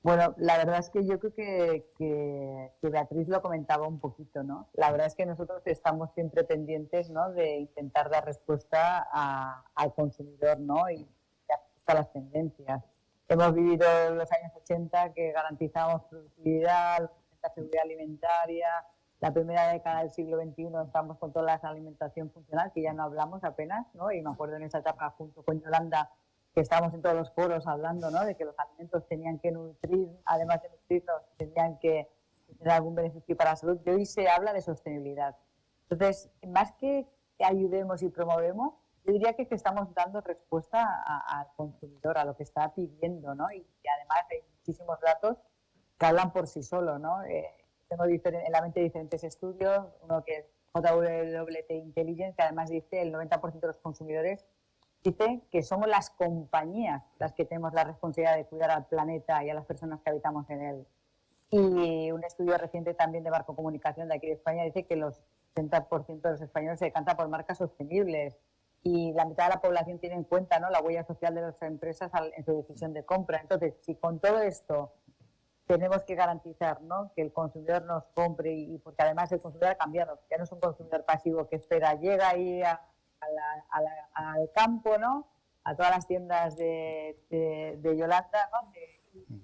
Bueno, la verdad es que yo creo que Beatriz lo comentaba un poquito, ¿no? La verdad es que nosotros estamos siempre pendientes, ¿no?, de intentar dar respuesta al consumidor, ¿no?, y a las tendencias. Hemos vivido los años 80 que garantizábamos productividad, la seguridad alimentaria. La primera década del siglo XXI estamos con toda la alimentación funcional, que ya no hablamos apenas, ¿no? Y me acuerdo en esa etapa junto con Yolanda que estábamos en todos los foros hablando, ¿no?, de que los alimentos tenían que nutrir, además de nutrirnos, tenían que tener algún beneficio para la salud. Y hoy se habla de sostenibilidad. Entonces, más que ayudemos y promovemos, yo diría que estamos dando respuesta al consumidor, a lo que está pidiendo, ¿no? Y además hay muchísimos datos que hablan por sí solos, ¿no? Tengo en la mente diferentes estudios, uno que es JWT Intelligence, que además dice el 90% de los consumidores dice que somos las compañías las que tenemos la responsabilidad de cuidar al planeta y a las personas que habitamos en él. Y un estudio reciente también de Barco Comunicación de aquí de España dice que los 60% de los españoles se decantan por marcas sostenibles y la mitad de la población tiene en cuenta, ¿no?, la huella social de las empresas en su decisión de compra. Entonces, si con todo esto tenemos que garantizar, ¿no?, que el consumidor nos compre, y porque además el consumidor ha cambiado, ya no es un consumidor pasivo que espera, llega ahí al campo, ¿no?, a todas las tiendas de Yolanda, ¿no?,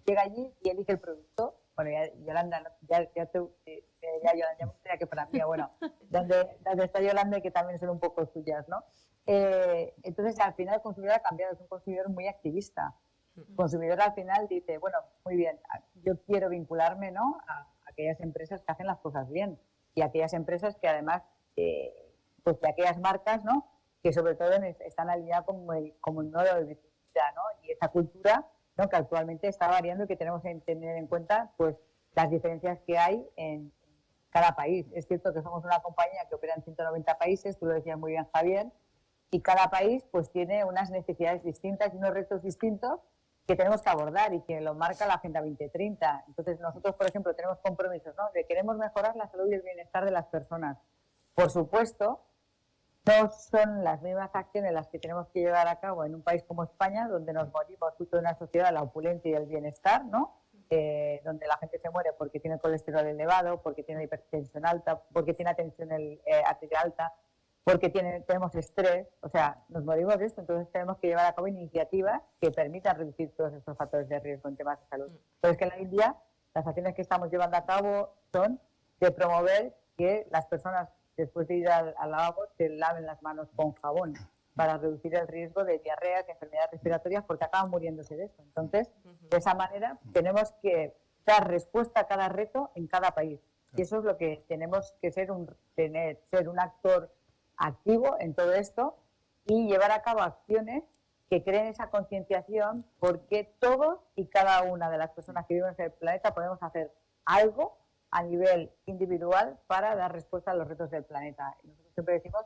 llega allí y elige el producto. Bueno, Yolanda, ya Yolanda, ya me gustaría que para mí, bueno, donde está Yolanda y que también son un poco suyas, ¿no? Entonces, al final el consumidor ha cambiado, es un consumidor muy activista. El consumidor al final dice, bueno, muy bien, yo quiero vincularme, ¿no?, a aquellas empresas que hacen las cosas bien y a aquellas empresas que además, pues de aquellas marcas, ¿no?, que sobre todo están alineadas como el modo de vida, ¿no?, y esa cultura, ¿no?, que actualmente está variando y que tenemos que tener en cuenta, pues, las diferencias que hay en cada país. Es cierto que somos una compañía que opera en 190 países, tú lo decías muy bien, Javier, y cada país pues tiene unas necesidades distintas y unos retos distintos que tenemos que abordar y que lo marca la Agenda 2030. Entonces nosotros, por ejemplo, tenemos compromisos, ¿no?, de queremos mejorar la salud y el bienestar de las personas. Por supuesto, no son las mismas acciones las que tenemos que llevar a cabo en un país como España, donde nos morimos justo de una sociedad de la opulencia y del bienestar, ¿no?, donde la gente se muere porque tiene colesterol elevado, porque tiene hipertensión alta, porque tiene tensión arterial alta, porque tenemos estrés, o sea, nos morimos de esto. Entonces tenemos que llevar a cabo iniciativas que permitan reducir todos estos factores de riesgo en temas de salud. Entonces, que en la India las acciones que estamos llevando a cabo son de promover que las personas, después de ir al lavabo, se laven las manos con jabón para reducir el riesgo de diarreas, de enfermedades respiratorias, porque acaban muriéndose de eso. Entonces, de esa manera, tenemos que dar respuesta a cada reto en cada país. Y eso es lo que tenemos que ser un actor activo en todo esto y llevar a cabo acciones que creen esa concienciación, porque todos y cada una de las personas que viven en el planeta podemos hacer algo a nivel individual para dar respuesta a los retos del planeta. Y nosotros siempre decimos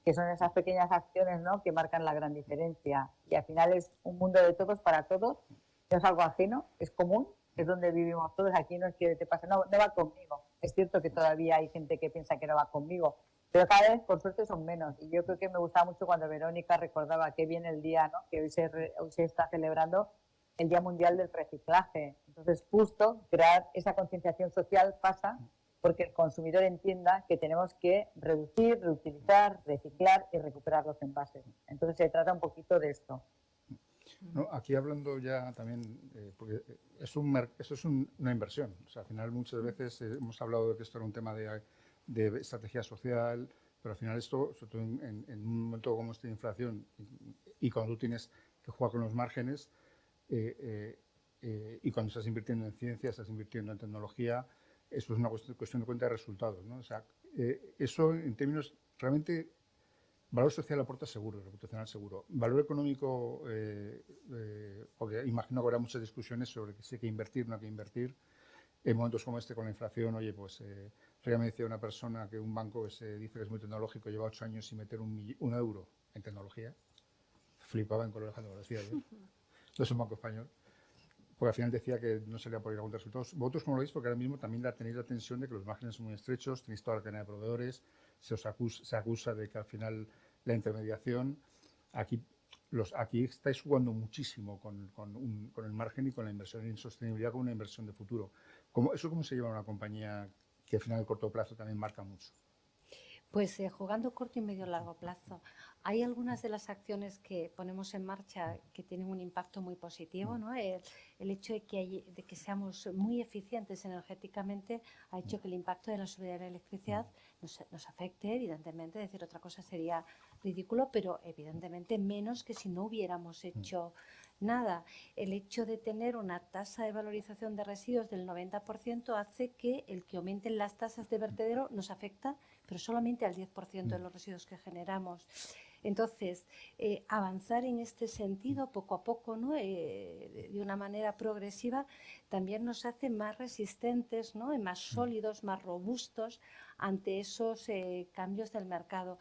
que son esas pequeñas acciones, ¿no?, que marcan la gran diferencia. Y al final es un mundo de todos para todos, no es algo ajeno, es común, es donde vivimos todos. Aquí no es que te pase, no va conmigo. Es cierto que todavía hay gente que piensa que no va conmigo, pero cada vez, por suerte, son menos. Y yo creo que me gustaba mucho cuando Verónica recordaba que viene el día, ¿no?, que hoy se está celebrando el Día Mundial del Reciclaje. Entonces, justo crear esa concienciación social pasa porque el consumidor entienda que tenemos que reducir, reutilizar, reciclar y recuperar los envases. Entonces, se trata un poquito de esto. No, aquí hablando ya también, porque eso es una inversión. O sea, al final muchas veces hemos hablado de que esto era un tema de estrategia social, pero al final esto, sobre todo en un momento como este de inflación y cuando tú tienes que jugar con los márgenes y cuando estás invirtiendo en ciencia, estás invirtiendo en tecnología, eso es una cuestión de cuenta de resultados, ¿no? O sea, eso en términos realmente, valor social aporta seguro, reputacional seguro. Valor económico, porque imagino que habrá muchas discusiones sobre si hay que invertir o no hay que invertir. En momentos como este con la inflación, oye, pues me decía una persona que un banco que se dice que es muy tecnológico lleva 8 años sin meter un euro en tecnología. Flipaba en color, lo decía yo. No es un banco español. porque al final decía que no sería por ir a contar resultados. ¿Vosotros cómo lo veis? Porque ahora mismo también tenéis la tensión de que los márgenes son muy estrechos, tenéis toda la cadena de proveedores, se acusa de que al final la intermediación, aquí estáis jugando muchísimo con el margen y con la inversión en sostenibilidad como una inversión de futuro. ¿Eso cómo se lleva a una compañía que al final, a corto plazo, también marca mucho? Pues jugando corto y medio largo plazo. Hay algunas de las acciones que ponemos en marcha que tienen un impacto muy positivo, ¿no? El hecho de que seamos muy eficientes energéticamente ha hecho que el impacto de la subida de la electricidad nos afecte, evidentemente. Decir otra cosa sería ridículo, pero evidentemente menos que si no hubiéramos hecho nada. El hecho de tener una tasa de valorización de residuos del 90% hace que el que aumenten las tasas de vertedero nos afecta, pero solamente al 10% de los residuos que generamos. Entonces, avanzar en este sentido poco a poco, ¿no? De una manera progresiva, también nos hace más resistentes, ¿no? Y más sólidos, más robustos ante esos cambios del mercado.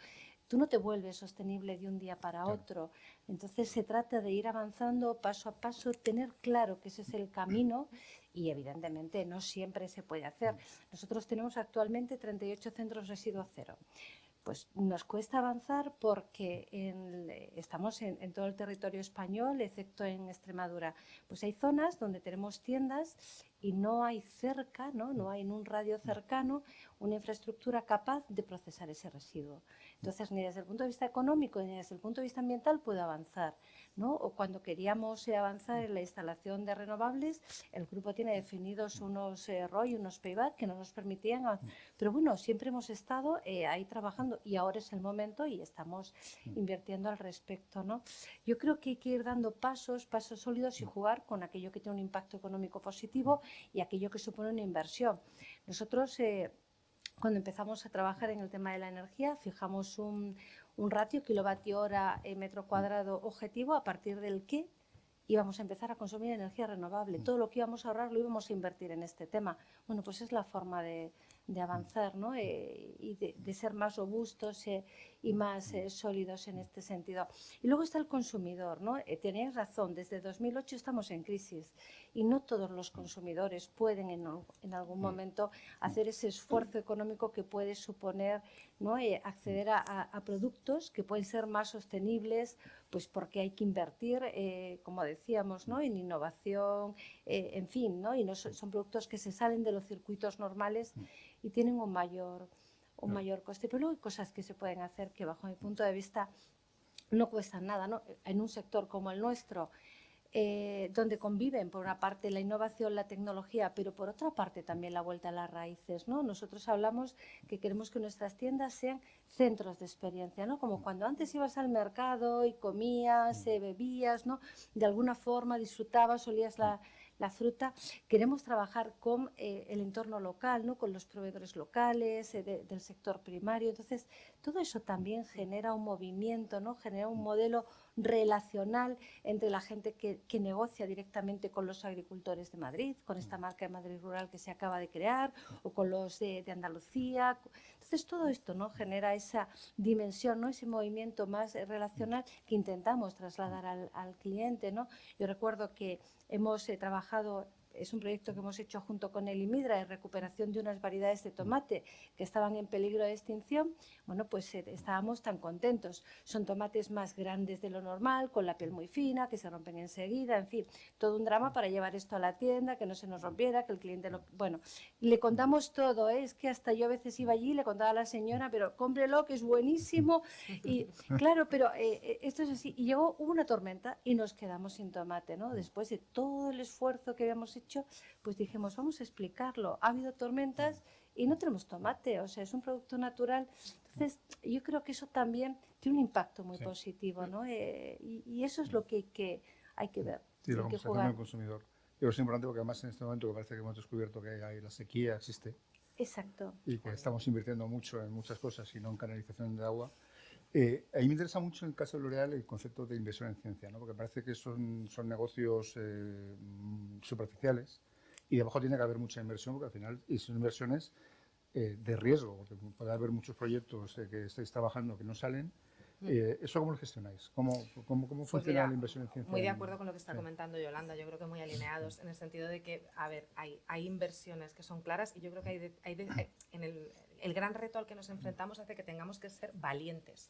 Tú no te vuelves sostenible de un día para otro. Entonces se trata de ir avanzando paso a paso, tener claro que ese es el camino y evidentemente no siempre se puede hacer. Nosotros tenemos actualmente 38 centros residuo cero. Pues nos cuesta avanzar porque estamos en todo el territorio español, excepto en Extremadura. Pues hay zonas donde tenemos tiendas y no hay cerca, no hay en un radio cercano una infraestructura capaz de procesar ese residuo. Entonces, ni desde el punto de vista económico ni desde el punto de vista ambiental puedo avanzar, ¿no? O cuando queríamos avanzar en la instalación de renovables, el grupo tiene definidos unos ROI, unos payback que no nos permitían avanzar. Pero bueno, siempre hemos estado ahí trabajando y ahora es el momento y estamos invirtiendo al respecto, ¿no? Yo creo que hay que ir dando pasos sólidos y jugar con aquello que tiene un impacto económico positivo y aquello que supone una inversión. Nosotros, cuando empezamos a trabajar en el tema de la energía, fijamos un ratio kilovatio hora metro cuadrado objetivo a partir del que íbamos a empezar a consumir energía renovable. Todo lo que íbamos a ahorrar lo íbamos a invertir en este tema. Bueno, pues es la forma de avanzar, ¿no? Y de ser más robustos y más sólidos en este sentido. Y luego está el consumidor, ¿no? Tenéis razón, desde 2008 estamos en crisis y no todos los consumidores pueden en algún momento hacer ese esfuerzo económico que puede suponer, ¿no? Acceder a productos que pueden ser más sostenibles, pues porque hay que invertir, como decíamos, ¿no? En innovación, en fin, ¿no? Y no son productos que se salen de los circuitos normales y tienen un mayor coste. Pero luego hay cosas que se pueden hacer que, bajo mi punto de vista, no cuestan nada, ¿no? En un sector como el nuestro, donde conviven por una parte la innovación, la tecnología, pero por otra parte también la vuelta a las raíces, ¿no? Nosotros hablamos que queremos que nuestras tiendas sean centros de experiencia, ¿no? Como cuando antes ibas al mercado y comías, bebías, ¿no? De alguna forma disfrutabas, olías la fruta. Queremos trabajar con el entorno local, ¿no? Con los proveedores locales, del sector primario. Entonces, todo eso también genera un movimiento, ¿no? Genera un modelo relacional entre la gente que negocia directamente con los agricultores de Madrid, con esta marca de Madrid Rural que se acaba de crear, o con los de Andalucía. Entonces, todo esto, ¿no? Genera esa dimensión, ¿no? Ese movimiento más relacional que intentamos trasladar al cliente, ¿no? Yo recuerdo que hemos trabajado, es un proyecto que hemos hecho junto con el IMIDRA de recuperación de unas variedades de tomate que estaban en peligro de extinción. Bueno, pues estábamos tan contentos. Son tomates más grandes de lo normal, con la piel muy fina, que se rompen enseguida, en fin, todo un drama para llevar esto a la tienda, que no se nos rompiera, que el cliente lo... Bueno, le contamos todo, es que hasta yo a veces iba allí y le contaba a la señora, pero cómprelo, que es buenísimo. Y claro, pero esto es así. Y hubo una tormenta y nos quedamos sin tomate, ¿no? Después de todo el esfuerzo que habíamos hecho, pues dijimos, vamos a explicarlo. Ha habido tormentas y no tenemos tomate, o sea, es un producto natural. Entonces, yo creo que eso también tiene un impacto muy positivo, ¿no? Y eso es lo que hay que ver. Sí, lo vamos a hacer al consumidor. Yo es importante porque además en este momento que parece que hemos descubierto que hay la sequía existe. Exacto. Y que estamos invirtiendo mucho en muchas cosas y no en canalización de agua. A mí me interesa mucho en el caso de L'Oréal el concepto de inversión en ciencia, ¿no? Porque parece que son negocios superficiales y debajo tiene que haber mucha inversión porque al final son inversiones de riesgo, porque puede haber muchos proyectos que estáis trabajando que no salen, ¿Eso cómo lo gestionáis? ¿Cómo funciona la inversión en ciencia? Muy de acuerdo con lo que está comentando Yolanda. Yo creo que muy alineados en el sentido de que, a ver, hay inversiones que son claras y yo creo que en el gran reto al que nos enfrentamos hace que tengamos que ser valientes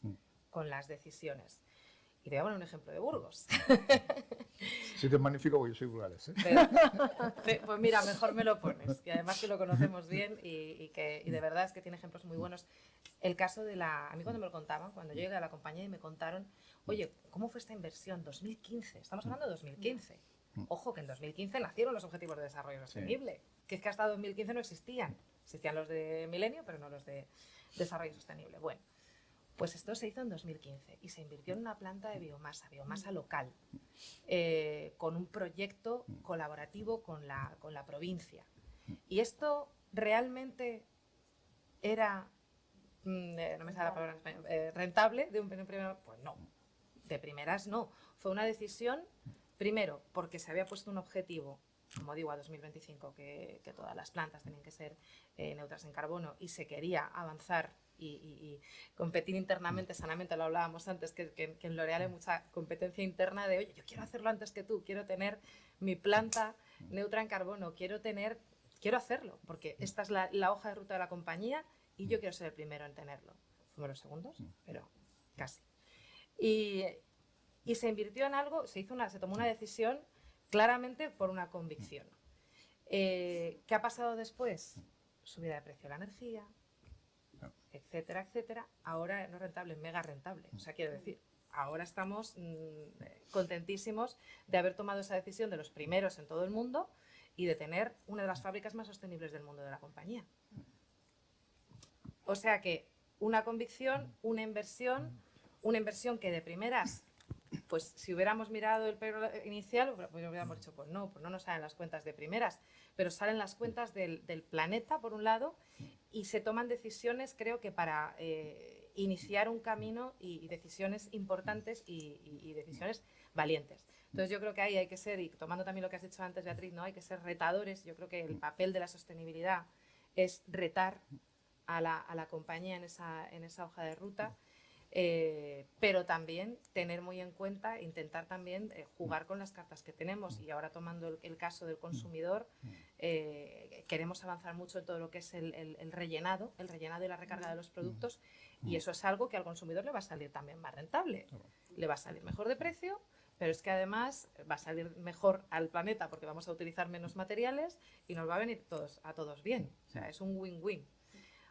con las decisiones. Y te voy a poner un ejemplo de Burgos. Si te magnífico, yo soy burgalés, ¿eh? Pues mira, mejor me lo pones. Y además que lo conocemos bien y de verdad es que tiene ejemplos muy buenos. El caso de a mí cuando me lo contaban, cuando yo llegué a la compañía y me contaron, oye, ¿cómo fue esta inversión? 2015, estamos hablando de 2015. Ojo, que en 2015 nacieron los Objetivos de Desarrollo Sostenible, que es que hasta 2015 no existían. Existían los de Milenio, pero no los de Desarrollo Sostenible. Bueno, pues esto se hizo en 2015 y se invirtió en una planta de biomasa local, con un proyecto colaborativo con la provincia. Y esto realmente era, no me sale la palabra en español, rentable de un primero. Pues no, de primeras no. Fue una decisión, primero, porque se había puesto un objetivo, como digo, a 2025, que todas las plantas tenían que ser neutras en carbono y se quería avanzar y competir internamente, sanamente, lo hablábamos antes, que en L'Oréal hay mucha competencia interna de, oye, yo quiero hacerlo antes que tú, quiero tener mi planta neutra en carbono, quiero hacerlo, porque esta es la hoja de ruta de la compañía y yo quiero ser el primero en tenerlo. Fuimos los segundos, pero casi. Y se invirtió en algo, se tomó una decisión claramente por una convicción. ¿Qué ha pasado después? Subida de precio de la energía, etcétera, etcétera. Ahora no es rentable, es mega rentable. O sea, quiero decir, ahora estamos contentísimos de haber tomado esa decisión de los primeros en todo el mundo y de tener una de las fábricas más sostenibles del mundo de la compañía. O sea que una convicción, una inversión que de primeras, pues si hubiéramos mirado el periodo inicial, pues hubiéramos dicho, pues no nos salen las cuentas de primeras, pero salen las cuentas del planeta, por un lado, y se toman decisiones, creo que para iniciar un camino y decisiones importantes y decisiones valientes. Entonces yo creo que ahí hay que ser, y tomando también lo que has dicho antes, Beatriz, ¿no? Hay que ser retadores. Yo creo que el papel de la sostenibilidad es retar a la compañía en esa hoja de ruta, pero también tener muy en cuenta, intentar también jugar con las cartas que tenemos. Y ahora tomando el caso del consumidor, queremos avanzar mucho en todo lo que es el rellenado y la recarga de los productos, y eso es algo que al consumidor le va a salir también más rentable, le va a salir mejor de precio, pero es que además va a salir mejor al planeta porque vamos a utilizar menos materiales y nos va a venir a todos bien. O sea, es un win-win.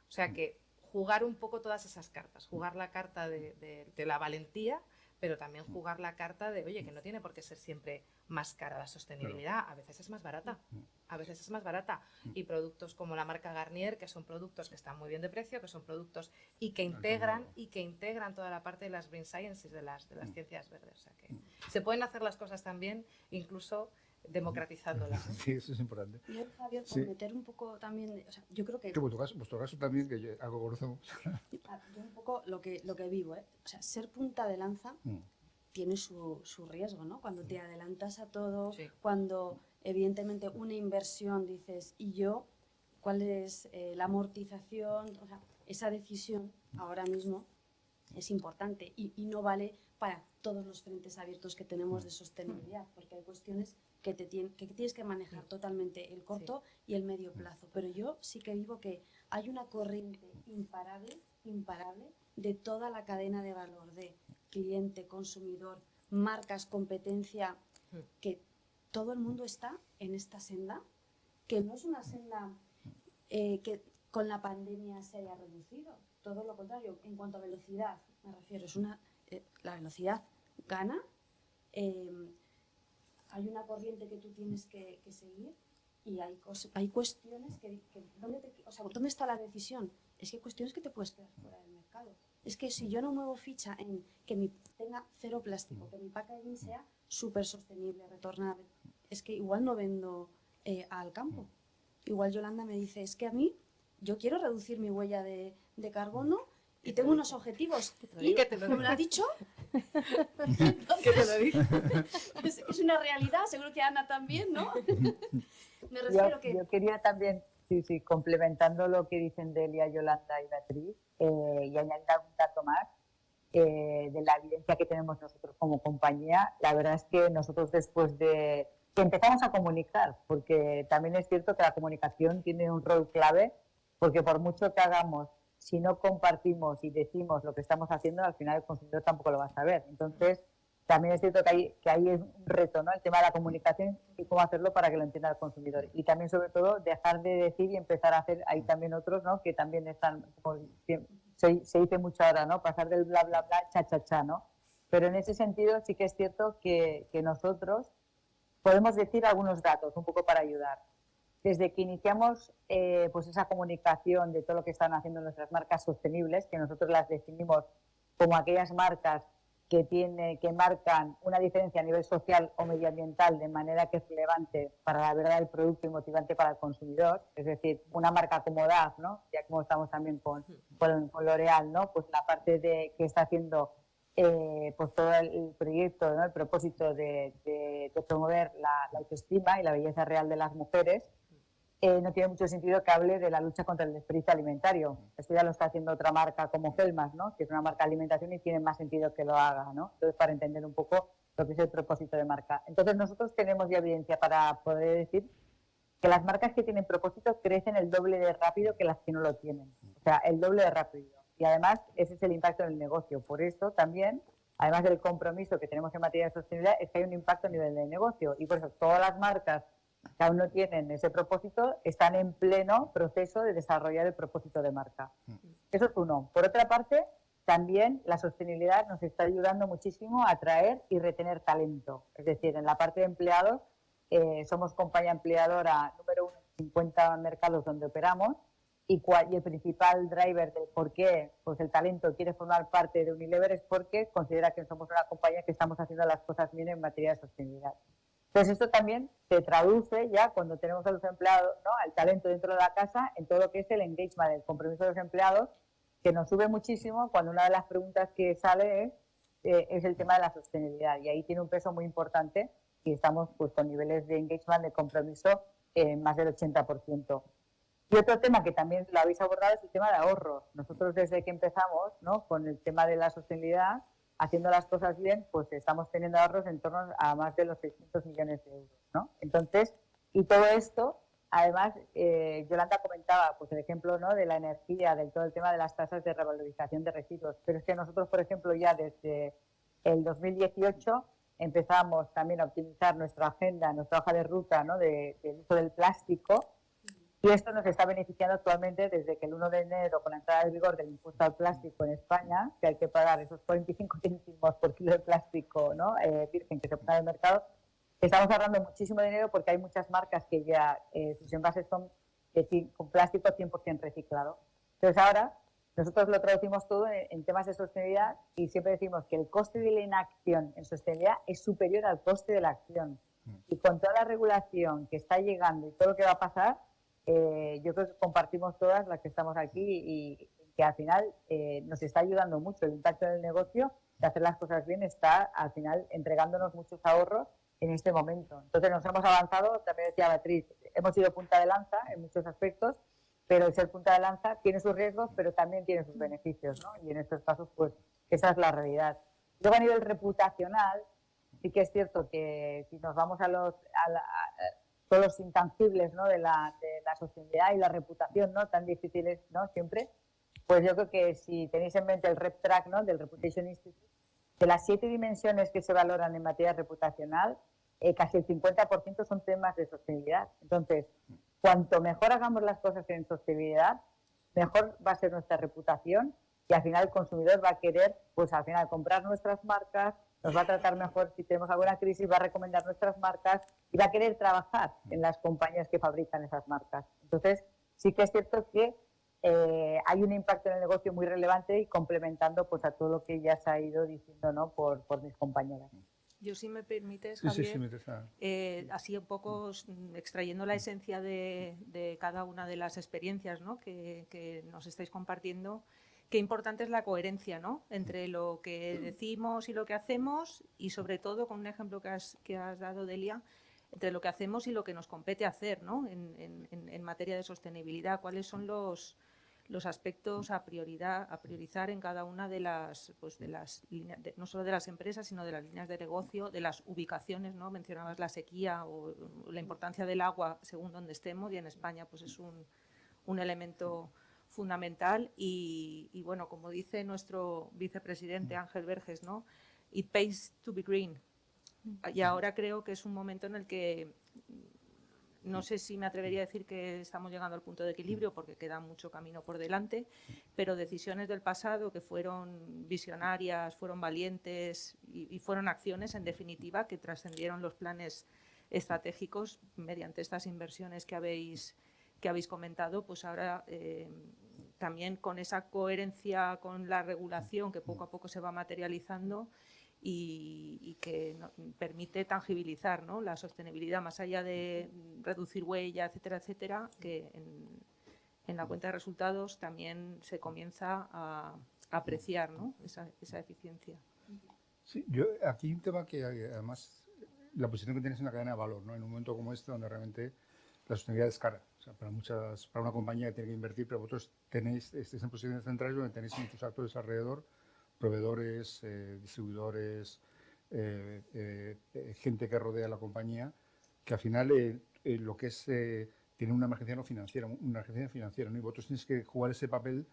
O sea que jugar un poco todas esas cartas, jugar la carta de la valentía, pero también jugar la carta de, oye, que no tiene por qué ser siempre más cara la sostenibilidad, a veces es más barata, y productos como la marca Garnier, que son productos que están muy bien de precio, que son productos y que integran toda la parte de las green sciences, de las ciencias verdes. O sea que se pueden hacer las cosas también, incluso democratizándolas, ¿no? Sí, eso es importante. Yo, Javier, por meter un poco también, o sea, yo creo que... Vuestro caso también, que algo conocemos. Yo un poco lo que vivo, ¿eh? O sea, ser punta de lanza tiene su riesgo, ¿no? Cuando te adelantas a todo, cuando evidentemente una inversión dices, ¿y yo? ¿Cuál es la amortización? O sea, esa decisión ahora mismo es importante y no vale para todos los frentes abiertos que tenemos de sostenibilidad, porque hay cuestiones que tienes que manejar totalmente el corto y el medio plazo. Pero yo sí que vivo que hay una corriente imparable de toda la cadena de valor, de cliente, consumidor, marcas, competencia, que todo el mundo está en esta senda, que no es una senda que con la pandemia se haya reducido, todo lo contrario, en cuanto a velocidad, me refiero, la velocidad gana, hay una corriente que tú tienes que seguir y hay cuestiones que ¿dónde está la decisión? Es que hay cuestiones que te puedes quedar fuera del mercado. Es que si yo no muevo ficha en que tenga cero plástico, que mi packaging sea súper sostenible, retornable, es que igual no vendo al campo. Igual Yolanda me dice, es que a mí, yo quiero reducir mi huella de carbono y tengo unos objetivos. ¿No me lo ha dicho? ¿Qué te lo dice? Es una realidad, seguro que Ana también, ¿no? Me refiero yo quería también, complementando lo que dicen Delia, Yolanda y Beatriz, y añadir algún dato más. de la evidencia que tenemos nosotros como compañía, la verdad es que nosotros después de que empezamos a comunicar, porque también es cierto que la comunicación tiene un rol clave, porque por mucho que hagamos, si no compartimos y decimos lo que estamos haciendo, al final el consumidor tampoco lo va a saber. Entonces, también es cierto que ahí es un reto, ¿no? El tema de la comunicación y cómo hacerlo para que lo entienda el consumidor. Y también, sobre todo, dejar de decir y empezar a hacer, hay también otros, ¿no? Que también están, como se dice mucho ahora, ¿no? Pasar del bla, bla, bla, cha, cha, cha, ¿no? Pero en ese sentido sí que es cierto que nosotros podemos decir algunos datos un poco para ayudar. Desde que iniciamos pues esa comunicación de todo lo que están haciendo nuestras marcas sostenibles, que nosotros las definimos como aquellas marcas que marcan una diferencia a nivel social o medioambiental de manera que es relevante para la verdad del producto y motivante para el consumidor, es decir, una marca como DAF, ¿no? Ya como estamos también con L'Oréal, ¿no? Pues la parte de que está haciendo pues todo el proyecto, ¿no? El propósito de promover la autoestima y la belleza real de las mujeres, no tiene mucho sentido que hable de la lucha contra el desperdicio alimentario. Esto ya lo está haciendo otra marca como Hellmann's, ¿no? Que es una marca de alimentación y tiene más sentido que lo haga, ¿no? Entonces, para entender un poco lo que es el propósito de marca. Entonces, nosotros tenemos ya evidencia para poder decir que las marcas que tienen propósito crecen el doble de rápido que las que no lo tienen. O sea, el doble de rápido. Y además, ese es el impacto en el negocio. Por eso también, además del compromiso que tenemos en materia de sostenibilidad, es que hay un impacto a nivel de negocio. Y por eso todas las marcas que aún no tienen ese propósito están en pleno proceso de desarrollar el propósito de marca. Eso es uno. Por otra parte, también la sostenibilidad nos está ayudando muchísimo a atraer y retener talento. Es decir, en la parte de empleados, somos compañía empleadora número 1 en 50 mercados donde operamos y el principal driver del por qué pues el talento quiere formar parte de Unilever es porque considera que somos una compañía que estamos haciendo las cosas bien en materia de sostenibilidad. Entonces, esto también se traduce ya cuando tenemos a los empleados, ¿no? Al talento dentro de la casa, en todo lo que es el engagement, el compromiso de los empleados, que nos sube muchísimo cuando una de las preguntas que sale es el tema de la sostenibilidad. Y ahí tiene un peso muy importante y estamos pues, con niveles de engagement, de compromiso, más del 80%. Y otro tema que también lo habéis abordado es el tema de ahorros. Nosotros desde que empezamos, ¿no? Con el tema de la sostenibilidad, haciendo las cosas bien, pues estamos teniendo ahorros en torno a más de los 600 millones de euros, ¿no? Entonces, y todo esto, además, Yolanda comentaba pues el ejemplo, ¿no? De la energía, del todo el tema de las tasas de revalorización de residuos, pero es que nosotros, por ejemplo, ya desde el 2018 empezamos también a optimizar nuestra agenda, nuestra hoja de ruta, ¿no? Del uso del plástico. Y esto nos está beneficiando actualmente desde que el 1 de enero, con la entrada en vigor del impuesto al plástico en España, que hay que pagar esos 45 céntimos por kilo de plástico, ¿no? Virgen que se pone en el mercado, estamos ahorrando muchísimo dinero porque hay muchas marcas que ya sus envases son con plástico 100% reciclado. Entonces ahora nosotros lo traducimos todo en temas de sostenibilidad y siempre decimos que el coste de la inacción en sostenibilidad es superior al coste de la acción. Y con toda la regulación que está llegando y todo lo que va a pasar, yo creo que compartimos todas las que estamos aquí y que al final nos está ayudando mucho. El impacto del negocio de hacer las cosas bien está al final entregándonos muchos ahorros en este momento. Entonces nos hemos avanzado, también decía Beatriz, hemos sido punta de lanza en muchos aspectos, pero el ser punta de lanza tiene sus riesgos, pero también tiene sus beneficios, ¿no? Y en estos casos, pues esa es la realidad. Luego a nivel reputacional, sí que es cierto que si nos vamos a todos los intangibles, ¿no? de la sostenibilidad y la reputación, ¿no? Tan difíciles, ¿no? Siempre, pues yo creo que si tenéis en mente el RepTrack, ¿no? Del Reputation Institute, de las 7 dimensiones que se valoran en materia reputacional, casi el 50% son temas de sostenibilidad. Entonces, cuanto mejor hagamos las cosas en sostenibilidad, mejor va a ser nuestra reputación y al final el consumidor va a querer, pues al final, comprar nuestras marcas, nos va a tratar mejor si tenemos alguna crisis, va a recomendar nuestras marcas y va a querer trabajar en las compañías que fabrican esas marcas. Entonces, sí que es cierto que hay un impacto en el negocio muy relevante y complementando pues a todo lo que ya se ha ido diciendo, ¿no? por mis compañeras. Yo, si me permites, Javier, así un poco extrayendo la esencia de cada una de las experiencias, ¿no? que nos estáis compartiendo, qué importante es la coherencia, ¿no? Entre lo que decimos y lo que hacemos y sobre todo con un ejemplo que has dado, Delia, entre lo que hacemos y lo que nos compete hacer, ¿no? en materia de sostenibilidad. ¿Cuáles son los los aspectos a priorizar en cada una de las, pues de las líneas, no solo de las empresas, sino de las líneas de negocio, de las ubicaciones, ¿no? Mencionabas la sequía o la importancia del agua según donde estemos, y en España pues es un elemento fundamental y bueno, como dice nuestro vicepresidente Ángel Verges, ¿no? It pays to be green. Y ahora creo que es un momento en el que no sé si me atrevería a decir que estamos llegando al punto de equilibrio porque queda mucho camino por delante, pero decisiones del pasado que fueron visionarias, fueron valientes y fueron acciones, en definitiva, que trascendieron los planes estratégicos mediante estas inversiones que habéis comentado, pues ahora también con esa coherencia con la regulación que poco a poco se va materializando, y que permite tangibilizar, ¿no?, la sostenibilidad más allá de reducir huella, etcétera, etcétera, que en la cuenta de resultados también se comienza a apreciar, ¿no?, esa eficiencia. Sí, aquí hay un tema que además la posición que tienes en la cadena de valor, ¿no?, en un momento como este donde realmente la sostenibilidad es cara. O sea, para una compañía que tiene que invertir, pero vosotros estáis en posiciones centrales donde tenéis muchos actores alrededor, proveedores, distribuidores, gente que rodea la compañía, que al final lo que es tiene una emergencia no financiera, ¿no? Y vosotros tenéis que jugar ese papel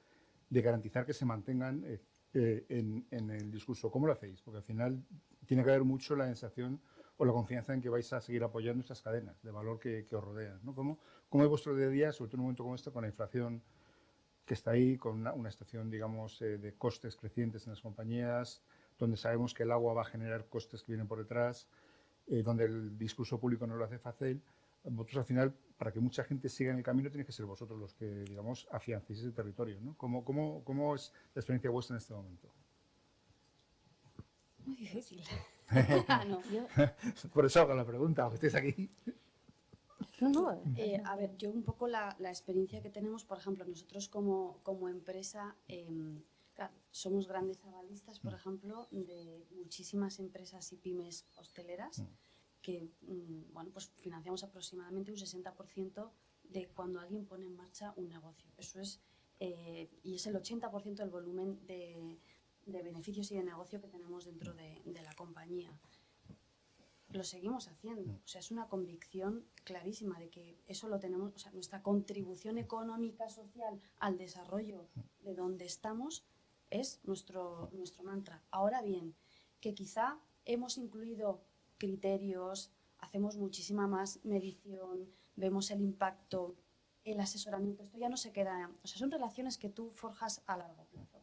de garantizar que se mantengan en el discurso. ¿Cómo lo hacéis? Porque al final tiene que haber mucho la sensación o la confianza en que vais a seguir apoyando estas cadenas de valor que os rodean, ¿no? ¿Cómo es vuestro día a día, sobre todo en un momento como este, con la inflación que está ahí, con una situación, digamos, de costes crecientes en las compañías, donde sabemos que el agua va a generar costes que vienen por detrás, donde el discurso público no lo hace fácil? Vosotros, al final, para que mucha gente siga en el camino, tenéis que ser vosotros los que, digamos, afiancéis ese territorio, ¿no? ¿Cómo es la experiencia vuestra en este momento? Muy difícil. Por eso hago la pregunta, aunque estéis aquí. A ver, yo un poco la experiencia que tenemos, por ejemplo, nosotros como empresa, claro, somos grandes avalistas, por ejemplo, de muchísimas empresas y pymes hosteleras que, bueno, pues financiamos aproximadamente un 60% de cuando alguien pone en marcha un negocio. Eso es, y es el 80% del volumen de beneficios y de negocio que tenemos dentro de la compañía. Lo seguimos haciendo, o sea, es una convicción clarísima de que eso lo tenemos, o sea, nuestra contribución económica, social al desarrollo de donde estamos es nuestro mantra. Ahora bien, que quizá hemos incluido criterios, hacemos muchísima más medición, vemos el impacto, el asesoramiento, esto ya no se queda, o sea, son relaciones que tú forjas a largo plazo.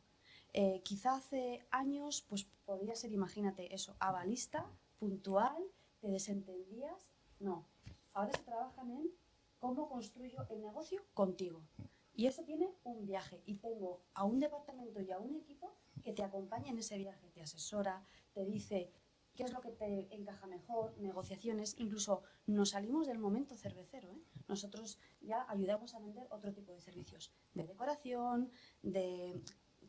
Quizá hace años, pues podría ser, imagínate eso, avalista, puntual, te desentendías. No, ahora se trabajan en cómo construyo el negocio contigo. Y eso tiene un viaje. Y tengo a un departamento y a un equipo que te acompaña en ese viaje, te asesora, te dice qué es lo que te encaja mejor, negociaciones. Incluso nos salimos del momento cervecero, ¿eh? Nosotros ya ayudamos a vender otro tipo de servicios, de decoración, de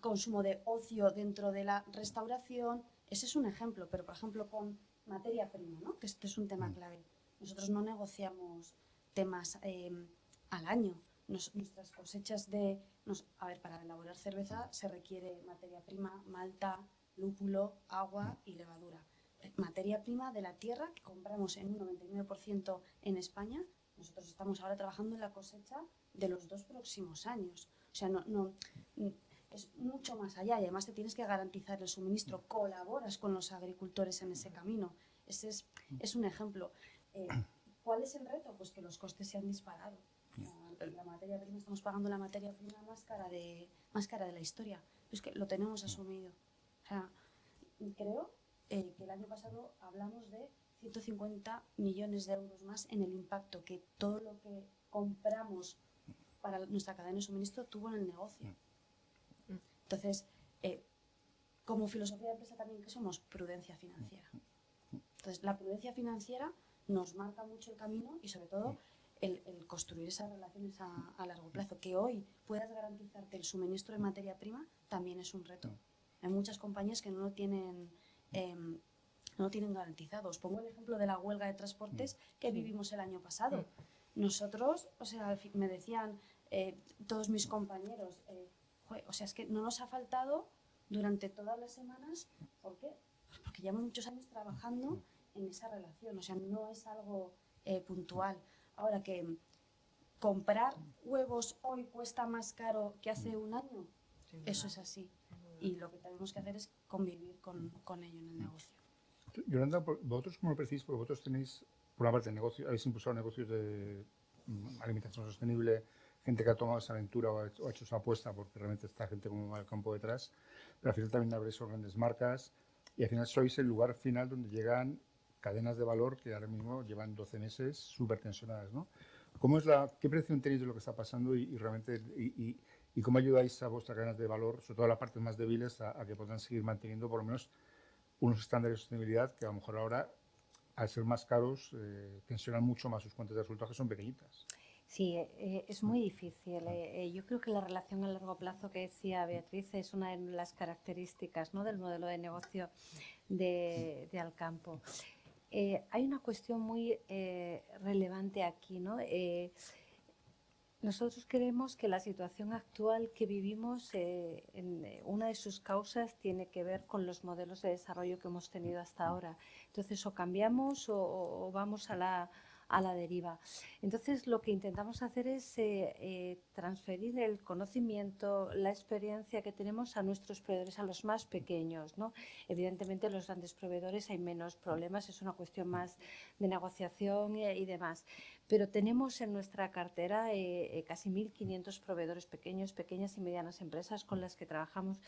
consumo de ocio dentro de la restauración. Ese es un ejemplo, pero por ejemplo con materia prima, ¿no?, que este es un tema clave. Nosotros no negociamos temas al año. Nuestras cosechas para elaborar cerveza se requiere materia prima, malta, lúpulo, agua y levadura. Materia prima de la tierra que compramos en un 99% en España. Nosotros estamos ahora trabajando en la cosecha de los 2 próximos años. O sea, es mucho más allá y además te tienes que garantizar el suministro, colaboras con los agricultores en ese camino. Ese es un ejemplo. ¿Cuál es el reto? Pues que los costes se han disparado. La materia prima, estamos pagando la materia prima más cara de la historia. Es que lo tenemos asumido. O sea, creo que el año pasado hablamos de 150 millones de euros más en el impacto que todo lo que compramos para nuestra cadena de suministro tuvo en el negocio. Entonces, como filosofía de empresa también que somos prudencia financiera. Entonces, la prudencia financiera nos marca mucho el camino y sobre todo el construir esas relaciones a largo plazo. Que hoy puedas garantizarte el suministro de materia prima también es un reto. Hay muchas compañías que no lo tienen garantizado. Os pongo el ejemplo de la huelga de transportes que vivimos el año pasado. Nosotros, o sea, me decían, todos mis compañeros, o sea, es que no nos ha faltado durante todas las semanas. ¿Por qué? Pues porque llevamos muchos años trabajando en esa relación, o sea, no es algo puntual. Ahora, que comprar huevos hoy cuesta más caro que hace un año, eso es así. Y lo que tenemos que hacer es convivir con ello en el negocio. Yolanda, ¿vosotros cómo lo percibís? Porque vosotros tenéis, por una parte, negocio, habéis impulsado negocios de alimentación sostenible, gente que ha tomado esa aventura o ha hecho esa apuesta, porque realmente está gente como el campo detrás, pero al final también habréis grandes marcas y al final sois el lugar final donde llegan cadenas de valor que ahora mismo llevan 12 meses súper tensionadas, ¿no? ¿Qué percepción tenéis de lo que está pasando y realmente y cómo ayudáis a vuestras cadenas de valor, sobre todo a las partes más débiles, a que puedan seguir manteniendo por lo menos unos estándares de sostenibilidad que a lo mejor ahora, al ser más caros, tensionan mucho más sus cuentas de resultados, que son pequeñitas? Sí, es muy difícil. Yo creo que la relación a largo plazo que decía Beatriz es una de las características, ¿no?, del modelo de negocio de Alcampo. Hay una cuestión muy relevante aquí, ¿no? Nosotros creemos que la situación actual que vivimos, una de sus causas tiene que ver con los modelos de desarrollo que hemos tenido hasta ahora. Entonces, o cambiamos o vamos a la deriva. Entonces, lo que intentamos hacer es transferir el conocimiento, la experiencia que tenemos a nuestros proveedores, a los más pequeños, ¿no? Evidentemente, los grandes proveedores hay menos problemas, es una cuestión más de negociación y demás. Pero tenemos en nuestra cartera casi 1.500 proveedores pequeños, pequeñas y medianas empresas con las que trabajamos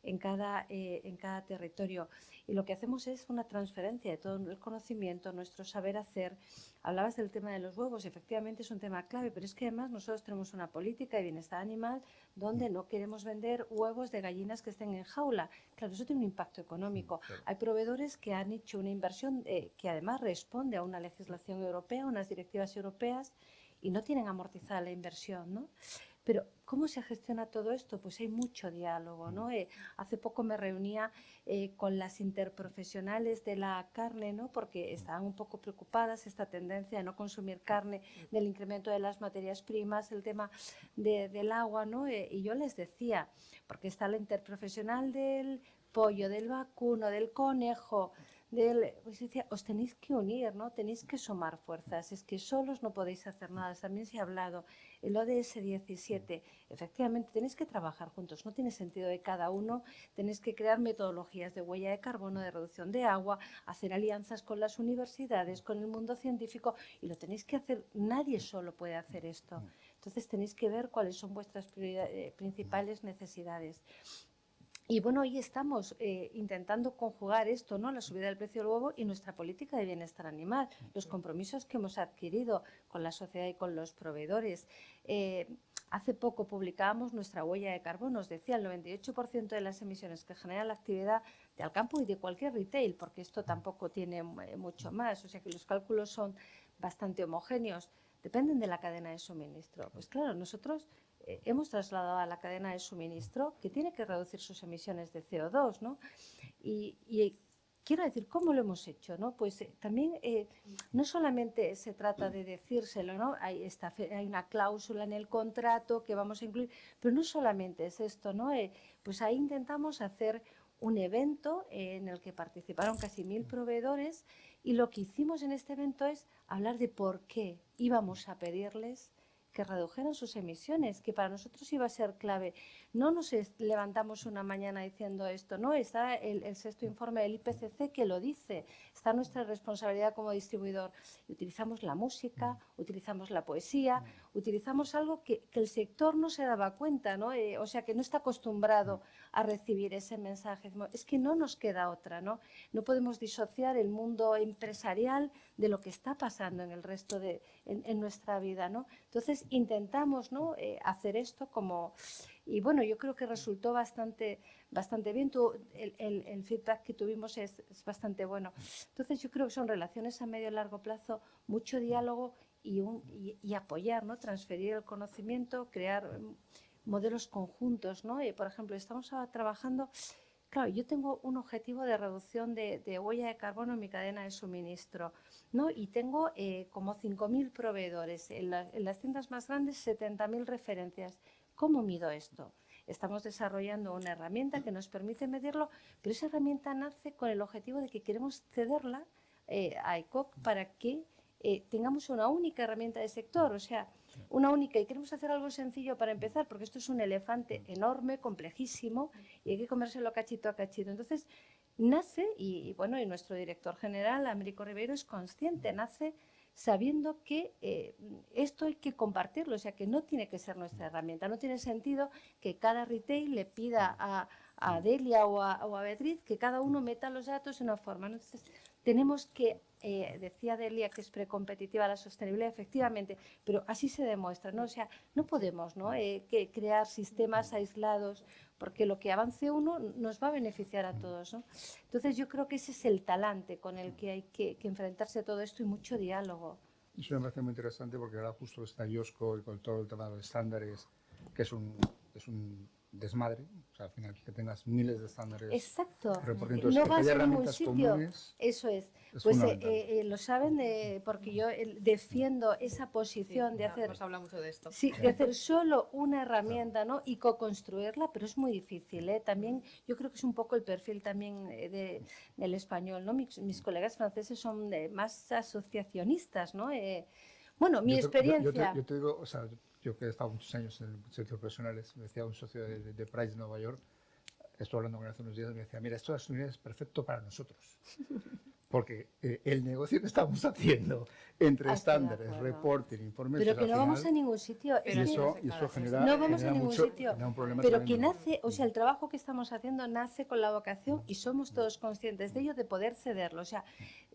en cada territorio. Y lo que hacemos es una transferencia de todo el conocimiento, nuestro saber hacer. Hablabas del tema de los huevos, efectivamente es un tema clave, pero es que además nosotros tenemos una política de bienestar animal donde no queremos vender huevos de gallinas que estén en jaula. Claro, eso tiene un impacto económico. Claro. Hay proveedores que han hecho una inversión que además responde a una legislación europea, unas directivas europeas, y no tienen amortizada la inversión, ¿no? Pero, ¿cómo se gestiona todo esto? Pues hay mucho diálogo, ¿no? Hace poco me reunía con las interprofesionales de la carne, ¿no? Porque estaban un poco preocupadas esta tendencia de no consumir carne, del incremento de las materias primas, el tema del agua, ¿no? Y yo les decía, porque está la interprofesional del pollo, del vacuno, del conejo, pues decía, os tenéis que unir, ¿no? Tenéis que sumar fuerzas, es que solos no podéis hacer nada. También se ha hablado, el ODS 17, efectivamente tenéis que trabajar juntos, no tiene sentido de cada uno, tenéis que crear metodologías de huella de carbono, de reducción de agua, hacer alianzas con las universidades, con el mundo científico, y lo tenéis que hacer, nadie solo puede hacer esto. Entonces tenéis que ver cuáles son vuestras principales necesidades. Y bueno, ahí estamos intentando conjugar esto, ¿no? La subida del precio del huevo y nuestra política de bienestar animal, los compromisos que hemos adquirido con la sociedad y con los proveedores. Hace poco publicábamos nuestra huella de carbono, nos decía el 98% de las emisiones que genera la actividad de Alcampo y de cualquier retail, porque esto tampoco tiene mucho más, o sea que los cálculos son bastante homogéneos, dependen de la cadena de suministro. Pues claro, nosotros hemos trasladado a la cadena de suministro que tiene que reducir sus emisiones de CO2, ¿no? Y quiero decir, ¿cómo lo hemos hecho, ¿no? Pues también no solamente se trata de decírselo, ¿no? Hay una cláusula en el contrato que vamos a incluir, pero no solamente es esto, ¿no? Pues ahí intentamos hacer un evento en el que participaron casi 1.000 proveedores y lo que hicimos en este evento es hablar de por qué íbamos a pedirles que redujeran sus emisiones, que para nosotros iba a ser clave. No nos levantamos una mañana diciendo esto, no, está el sexto informe del IPCC que lo dice, está nuestra responsabilidad como distribuidor. Y utilizamos la música, utilizamos la poesía, utilizamos algo que el sector no se daba cuenta, ¿no? O sea, que no está acostumbrado a recibir ese mensaje. Es que no nos queda otra, ¿no? No podemos disociar el mundo empresarial de lo que está pasando en el resto en nuestra vida, ¿no? Entonces intentamos, ¿no? Hacer esto como... Y bueno, yo creo que resultó bastante bien. El feedback que tuvimos es bastante bueno. Entonces yo creo que son relaciones a medio y largo plazo, mucho diálogo y apoyar, ¿no? Transferir el conocimiento, crear modelos conjuntos, ¿no? Por ejemplo, estamos ahora trabajando... claro, yo tengo un objetivo de reducción de huella de carbono en mi cadena de suministro, ¿no? Y tengo como 5.000 proveedores, en las tiendas más grandes 70.000 referencias. ¿Cómo mido esto? Estamos desarrollando una herramienta que nos permite medirlo, pero esa herramienta nace con el objetivo de que queremos cederla a ECOC para que tengamos una única herramienta de sector, o sea, una única, y queremos hacer algo sencillo para empezar, porque esto es un elefante enorme, complejísimo, y hay que comérselo cachito a cachito. Entonces, nace, y bueno, y nuestro director general, Américo Ribeiro, es consciente, nace sabiendo que esto hay que compartirlo, o sea, que no tiene que ser nuestra herramienta, no tiene sentido que cada retail le pida a Delia o a Beatriz que cada uno meta los datos de una forma, ¿no? Entonces, tenemos que, decía Delia que es precompetitiva la sostenibilidad, efectivamente, pero así se demuestra, ¿no? O sea, no podemos, ¿no? Que crear sistemas aislados, porque lo que avance uno nos va a beneficiar a todos, ¿no? Entonces yo creo que ese es el talante con el que hay que enfrentarse a todo esto y mucho diálogo. Eso me parece muy interesante porque ahora justo está IOSCO y con todo el tema de los estándares, que es un desmadre, o sea, al final que tengas miles de estándares. Exacto, no vas a ningún sitio, eso es. Pues lo saben porque yo defiendo esa posición de hacer, nos habla mucho de esto. Sí, de hacer solo una herramienta, ¿no? Y co-construirla, pero es muy difícil, ¿eh? También yo creo que es un poco el perfil también del español, ¿no? Mis colegas franceses son más asociacionistas, ¿no? Bueno, mi experiencia... Yo te digo, o sea, yo que he estado muchos años en el sector profesional, me decía un socio de Price de Nueva York, estuve hablando con él hace unos días, me decía, mira, esto de la sostenibilidad es perfecto para nosotros, porque el negocio que estamos haciendo entre estándares, reporting, informes... Pero que no vamos a ningún sitio. Y eso genera, no vamos a ningún sitio. Un problema pero tremendo. que nace, o sea, el trabajo que estamos haciendo nace con la vocación y somos todos conscientes de ello, de poder cederlo. O sea,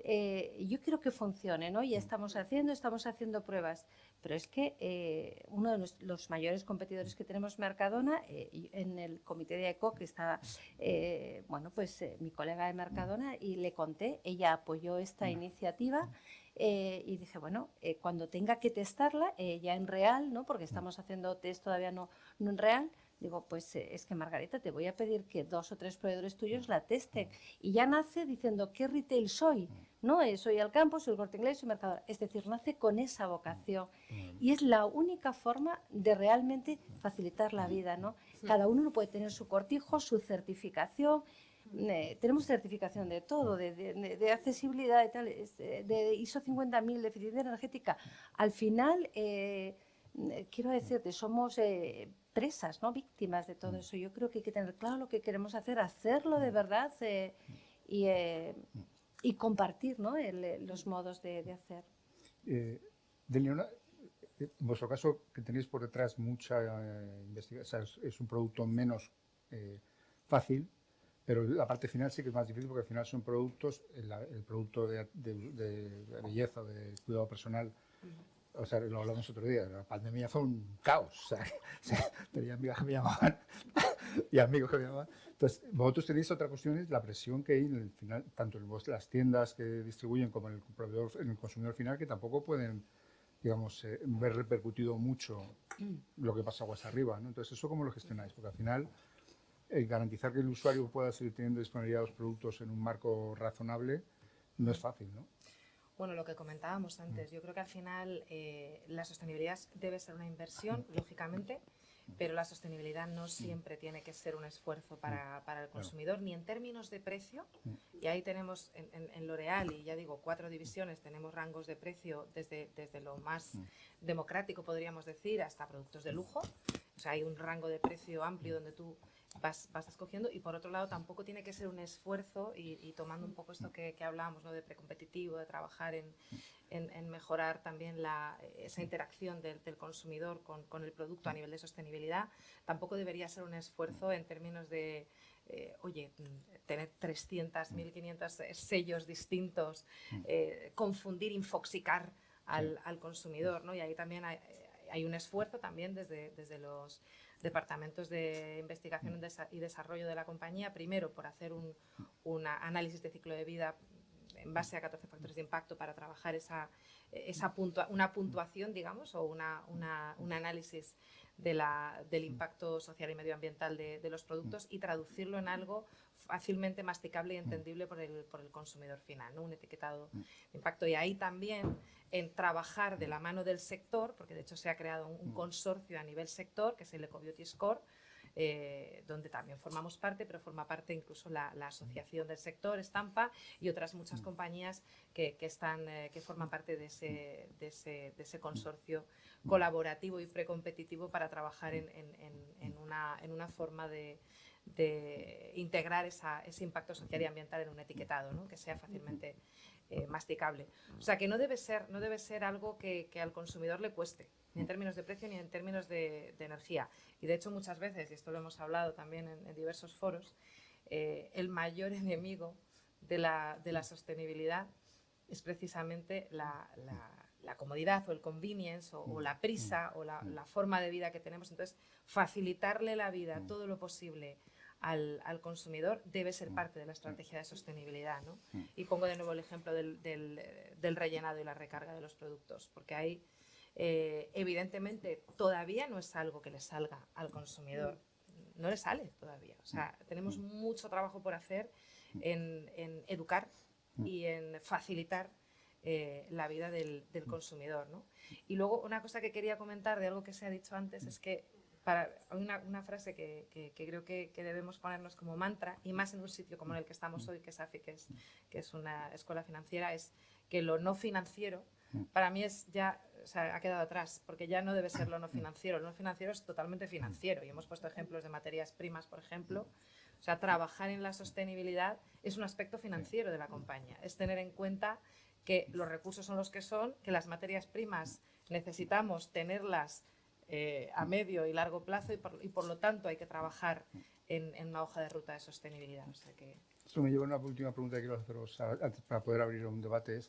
yo quiero que funcione, ¿no? Y estamos haciendo pruebas. Pero es que uno de los mayores competidores que tenemos, Mercadona, en el comité de ECOC está, bueno, pues mi colega de Mercadona, y le conté, ella apoyó esta iniciativa. Y dije, bueno, cuando tenga que testarla, ya en real, ¿no? Porque estamos haciendo test todavía no en real, digo, pues es que Margarita, te voy a pedir que 2 o 3 proveedores tuyos la testen. Y ya nace diciendo, ¿qué retail soy? ¿No? Soy Alcampo, soy el Corte Inglés, soy Mercadona. Es decir, nace con esa vocación. Y es la única forma de realmente facilitar la vida, ¿no? Cada uno puede tener su cortijo, su certificación. Tenemos certificación de todo, de accesibilidad y tal, de ISO 50000, de eficiencia energética. Al final, quiero decirte, somos presas, ¿no? Víctimas de todo eso. Yo creo que hay que tener claro lo que queremos hacer, hacerlo de verdad y compartir, ¿no? Los modos de hacer. Delia, en vuestro caso, que tenéis por detrás mucha investigación, o sea, es un producto menos fácil, pero la parte final sí que es más difícil porque al final son productos, el producto de belleza, de cuidado personal. O sea, lo hablamos otro día, la pandemia fue un caos. O sea, tenía amigas que me llamaban y amigos que me llamaban. Entonces, vosotros tenéis otra cuestión, es la presión que hay en el final, tanto en las tiendas que distribuyen como en el proveedor, en el consumidor final, que tampoco pueden, digamos, ver repercutido mucho lo que pasa aguas arriba, ¿no? Entonces, ¿eso cómo lo gestionáis? Porque al final, garantizar que el usuario pueda seguir teniendo disponibilidad de los productos en un marco razonable no es fácil, ¿no? Bueno, lo que comentábamos antes, yo creo que al final la sostenibilidad debe ser una inversión, lógicamente, pero la sostenibilidad no siempre tiene que ser un esfuerzo para el consumidor, ni en términos de precio. Y ahí tenemos en L'Oréal, y ya digo, 4 divisiones, tenemos rangos de precio desde lo más democrático, podríamos decir, hasta productos de lujo. O sea, hay un rango de precio amplio donde tú vas escogiendo, y por otro lado tampoco tiene que ser un esfuerzo, y tomando un poco esto que hablábamos, ¿no? De precompetitivo, de trabajar en mejorar también esa interacción del consumidor con el producto a nivel de sostenibilidad, tampoco debería ser un esfuerzo en términos de oye, tener 300, 1500 sellos distintos, confundir, infoxicar al consumidor, ¿no? Y ahí también hay un esfuerzo también desde los departamentos de investigación y desarrollo de la compañía, primero por hacer un análisis de ciclo de vida en base a 14 factores de impacto para trabajar una puntuación, digamos, o un análisis del impacto social y medioambiental de los productos, y traducirlo en algo fácilmente masticable y entendible por el consumidor final, ¿no? Un etiquetado de impacto. Y ahí también en trabajar de la mano del sector, porque de hecho se ha creado un consorcio a nivel sector, que es el Ecobeauty Score, donde también formamos parte, pero forma parte incluso la asociación del sector, Estampa, y otras muchas compañías que forman parte de ese consorcio colaborativo y precompetitivo para trabajar en una forma de integrar ese impacto social y ambiental en un etiquetado, ¿no? Que sea fácilmente masticable. O sea, que no debe ser algo que al consumidor le cueste, ni en términos de precio ni en términos de energía. Y de hecho muchas veces, y esto lo hemos hablado también en diversos foros, el mayor enemigo de la sostenibilidad es precisamente la comodidad o el convenience o la prisa o la forma de vida que tenemos. Entonces, facilitarle la vida todo lo posible al consumidor debe ser parte de la estrategia de sostenibilidad, ¿no? Y pongo de nuevo el ejemplo del rellenado y la recarga de los productos, porque ahí evidentemente todavía no es algo que le salga al consumidor, no le sale todavía. O sea, tenemos mucho trabajo por hacer en educar y en facilitar la vida del consumidor, ¿no? Y luego una cosa que quería comentar de algo que se ha dicho antes es que una frase que creo que debemos ponernos como mantra, y más en un sitio como en el que estamos hoy, que es AFI, que es una escuela financiera, es que lo no financiero para mí ha quedado atrás, porque ya no debe ser lo no financiero. Lo no financiero es totalmente financiero, y hemos puesto ejemplos de materias primas, por ejemplo. O sea, trabajar en la sostenibilidad es un aspecto financiero de la compañía, es tener en cuenta que los recursos son los que son, que las materias primas necesitamos tenerlas a medio y largo plazo, y por lo tanto hay que trabajar en una hoja de ruta de sostenibilidad. O sea que... Esto me lleva a una última pregunta que quiero haceros antes para poder abrir un debate.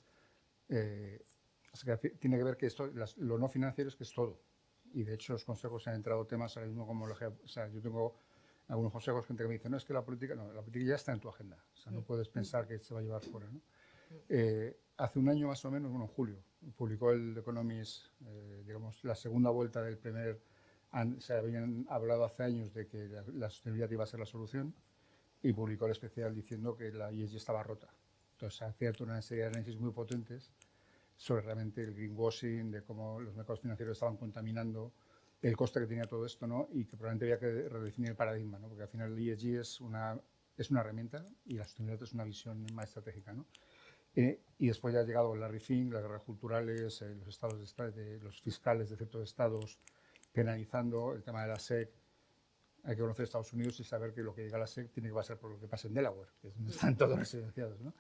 Tiene que ver que lo no financiero es que es todo. Y de hecho los consejos han entrado temas ahora mismo como yo tengo algunos consejos, gente que me dice, no, es que la política ya está en tu agenda. O sea, no puedes pensar que se va a llevar fuera, ¿no? Hace un año más o menos, en julio, publicó el Economist, digamos, la segunda vuelta del primer... Se habían hablado hace años de que la sostenibilidad iba a ser la solución, y publicó el especial diciendo que la ESG estaba rota. Entonces, hacía una serie de análisis muy potentes sobre realmente el greenwashing, de cómo los mercados financieros estaban contaminando, el coste que tenía todo esto, ¿no? Y que probablemente había que redefinir el paradigma, ¿no? Porque al final el ESG es una herramienta y la sostenibilidad es una visión más estratégica, ¿no? Y después ya ha llegado Larry Fink, las guerras culturales, los estados los fiscales de ciertos estados penalizando el tema de la SEC. Hay que conocer Estados Unidos y saber que lo que llega a la SEC tiene que pasar por lo que pasa en Delaware, que es donde están todos residenciados, ¿no?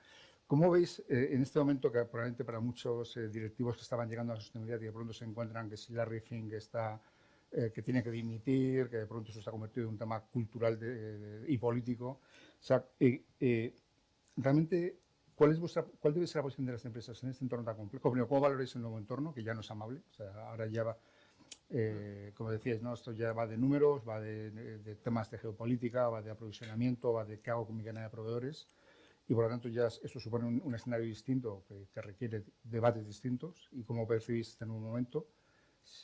¿Cómo veis en este momento que probablemente para muchos directivos que estaban llegando a la sostenibilidad y de pronto se encuentran que si Larry Fink que tiene que dimitir, que de pronto eso se ha convertido en un tema cultural y político? O sea, realmente, ¿cuál debe ser la posición de las empresas en este entorno tan complejo? Primero, ¿cómo valoráis el nuevo entorno, que ya no es amable? O sea, ahora ya va, como decíais, ¿no? Esto ya va de números, va de temas de geopolítica, va de aprovisionamiento, va de qué hago con mi cadena de proveedores. Y por lo tanto ya esto supone un escenario distinto que requiere debates distintos. ¿Y cómo percibís este nuevo momento?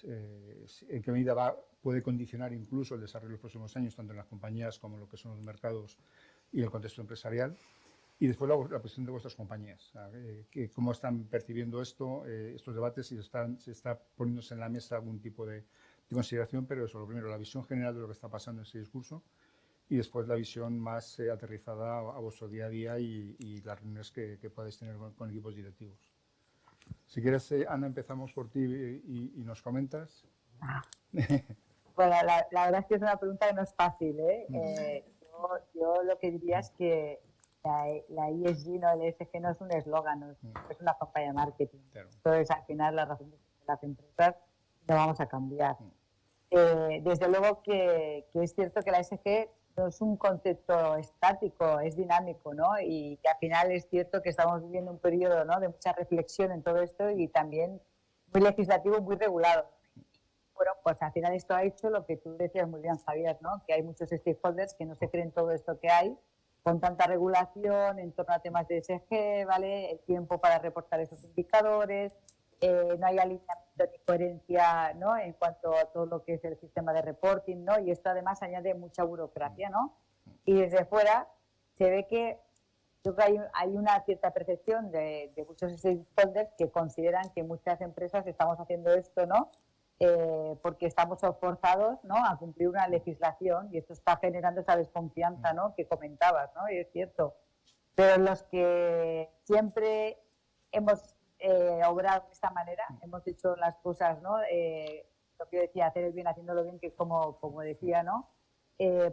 ¿En qué medida puede condicionar incluso el desarrollo de los próximos años, tanto en las compañías como en lo que son los mercados y el contexto empresarial? Y después la posición de vuestras compañías. ¿Cómo están percibiendo estos debates? Si se está poniéndose en la mesa algún tipo de consideración, pero eso, lo primero, la visión general de lo que está pasando en ese discurso, y después la visión más aterrizada a vuestro día a día y las reuniones que podéis tener con equipos directivos. Si quieres, Ana, empezamos por ti y nos comentas. Bueno, la verdad es que es una pregunta que no es fácil, ¿eh? Yo lo que diría es que la ESG, ¿no? El ESG no es un eslogan, no es una campaña de marketing. Claro. Entonces, al final, las razones de las empresas no vamos a cambiar. Desde luego que es cierto que la ESG no es un concepto estático, es dinámico, ¿no? Y que al final es cierto que estamos viviendo un periodo, ¿no?, de mucha reflexión en todo esto y también muy legislativo, muy regulado. Bueno, pues al final esto ha hecho lo que tú decías muy bien, Javier, ¿no?, que hay muchos stakeholders que no se creen todo esto que hay, con tanta regulación en torno a temas de ESG, ¿vale?, el tiempo para reportar esos indicadores, no hay alineamiento ni coherencia, ¿no?, en cuanto a todo lo que es el sistema de reporting, ¿no?, y esto además añade mucha burocracia, ¿no? Y desde fuera se ve que yo creo que hay una cierta percepción de muchos stakeholders que consideran que muchas empresas estamos haciendo esto, ¿no? Porque estamos forzados, ¿no?, a cumplir una legislación, y esto está generando esa desconfianza, ¿no?, que comentabas, ¿no? Y es cierto. Pero los que siempre hemos obrado de esta manera, hemos hecho las cosas, ¿no? Lo que yo decía, hacer el bien haciéndolo bien, que como decía, ¿no?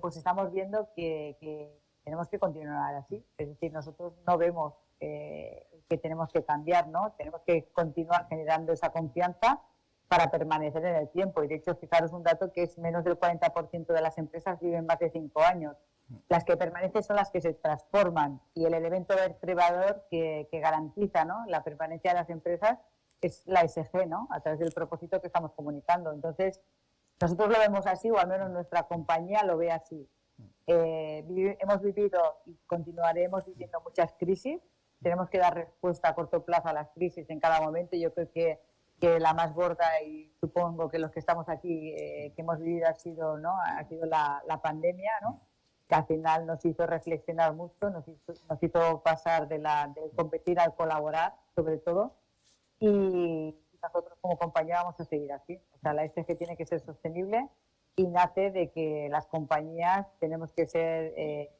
Pues estamos viendo que tenemos que continuar así. Es decir, nosotros no vemos que tenemos que cambiar, ¿no? Tenemos que continuar generando esa confianza para permanecer en el tiempo. Y de hecho, fijaros un dato que es menos del 40% de las empresas viven más de 5 años. Las que permanecen son las que se transforman, y el elemento vertebrador que garantiza, ¿no?, la permanencia de las empresas es la ESG, ¿no?, a través del propósito que estamos comunicando. Entonces, nosotros lo vemos así, o al menos nuestra compañía lo ve así. Hemos vivido y continuaremos viviendo muchas crisis. Tenemos que dar respuesta a corto plazo a las crisis en cada momento. Yo creo que la más gorda, y supongo que los que estamos aquí que hemos vivido ha sido la pandemia, ¿no?, que al final nos hizo reflexionar mucho, nos hizo pasar de competir al colaborar, sobre todo, y nosotros como compañía vamos a seguir así. O sea, la ESG tiene que ser sostenible, y nace de que las compañías tenemos que ser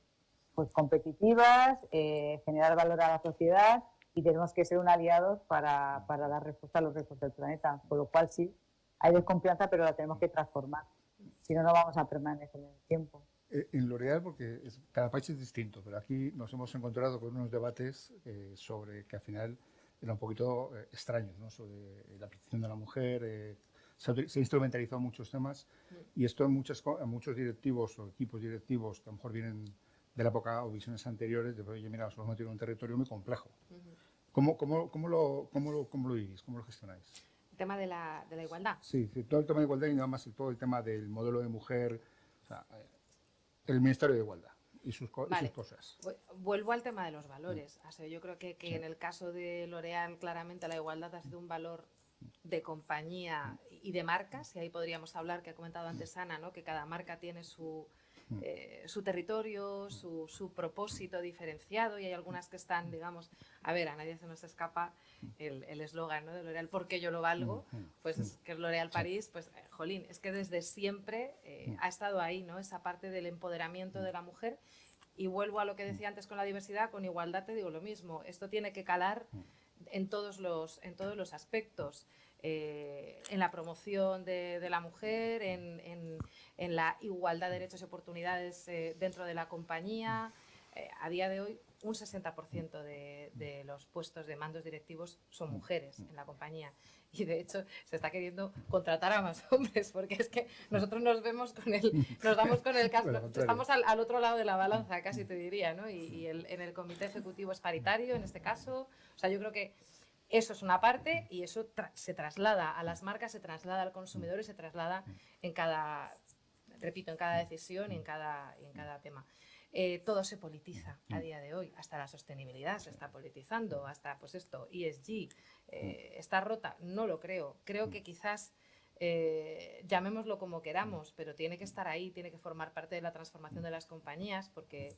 pues competitivas, generar valor a la sociedad, y tenemos que ser un aliado para dar respuesta a los retos del planeta. Con lo cual sí, hay desconfianza, pero la tenemos que transformar. Si no, no vamos a permanecer en el tiempo. En L'Oréal, porque cada país es distinto, pero aquí nos hemos encontrado con unos debates sobre que al final eran un poquito extraños, ¿no?, sobre la protección de la mujer. Se ha instrumentalizado muchos temas, y esto en muchos directivos o equipos directivos que a lo mejor vienen de la época o visiones anteriores, de oye, mira, os hemos metido en un territorio muy complejo. ¿Cómo lo vivís? ¿Cómo lo gestionáis? El tema de la igualdad. Sí, todo el tema de igualdad, y nada más todo el tema del modelo de mujer, o sea, el Ministerio de Igualdad y sus cosas. Vuelvo al tema de los valores. O sea, yo creo que en el caso de L'Oréal, claramente la igualdad ha sido un valor de compañía y de marcas, y ahí podríamos hablar, que ha comentado antes Ana, ¿no?, que cada marca tiene su territorio, su propósito diferenciado, y hay algunas que están, digamos, a ver, a nadie se nos escapa el eslogan, ¿no?, de L'Oréal, porque yo lo valgo, pues es que L'Oréal París, pues jolín, es que desde siempre ha estado ahí, ¿no?, esa parte del empoderamiento de la mujer. Y vuelvo a lo que decía antes con la diversidad, con igualdad te digo lo mismo, esto tiene que calar en todos los aspectos. En la promoción de la mujer, en la igualdad de derechos y oportunidades dentro de la compañía. A día de hoy, un 60% de los puestos de mandos directivos son mujeres en la compañía. Y de hecho se está queriendo contratar a más hombres, porque es que nosotros nos damos con el caso, estamos al otro lado de la balanza, casi te diría, ¿no? Y en el comité ejecutivo es paritario en este caso. O sea, yo creo que eso es una parte, y eso se traslada a las marcas, se traslada al consumidor, y se traslada en cada decisión y en cada tema. Todo se politiza a día de hoy, hasta la sostenibilidad se está politizando, hasta pues esto, ESG, está rota, no lo creo. Creo que quizás llamémoslo como queramos, pero tiene que estar ahí, tiene que formar parte de la transformación de las compañías, porque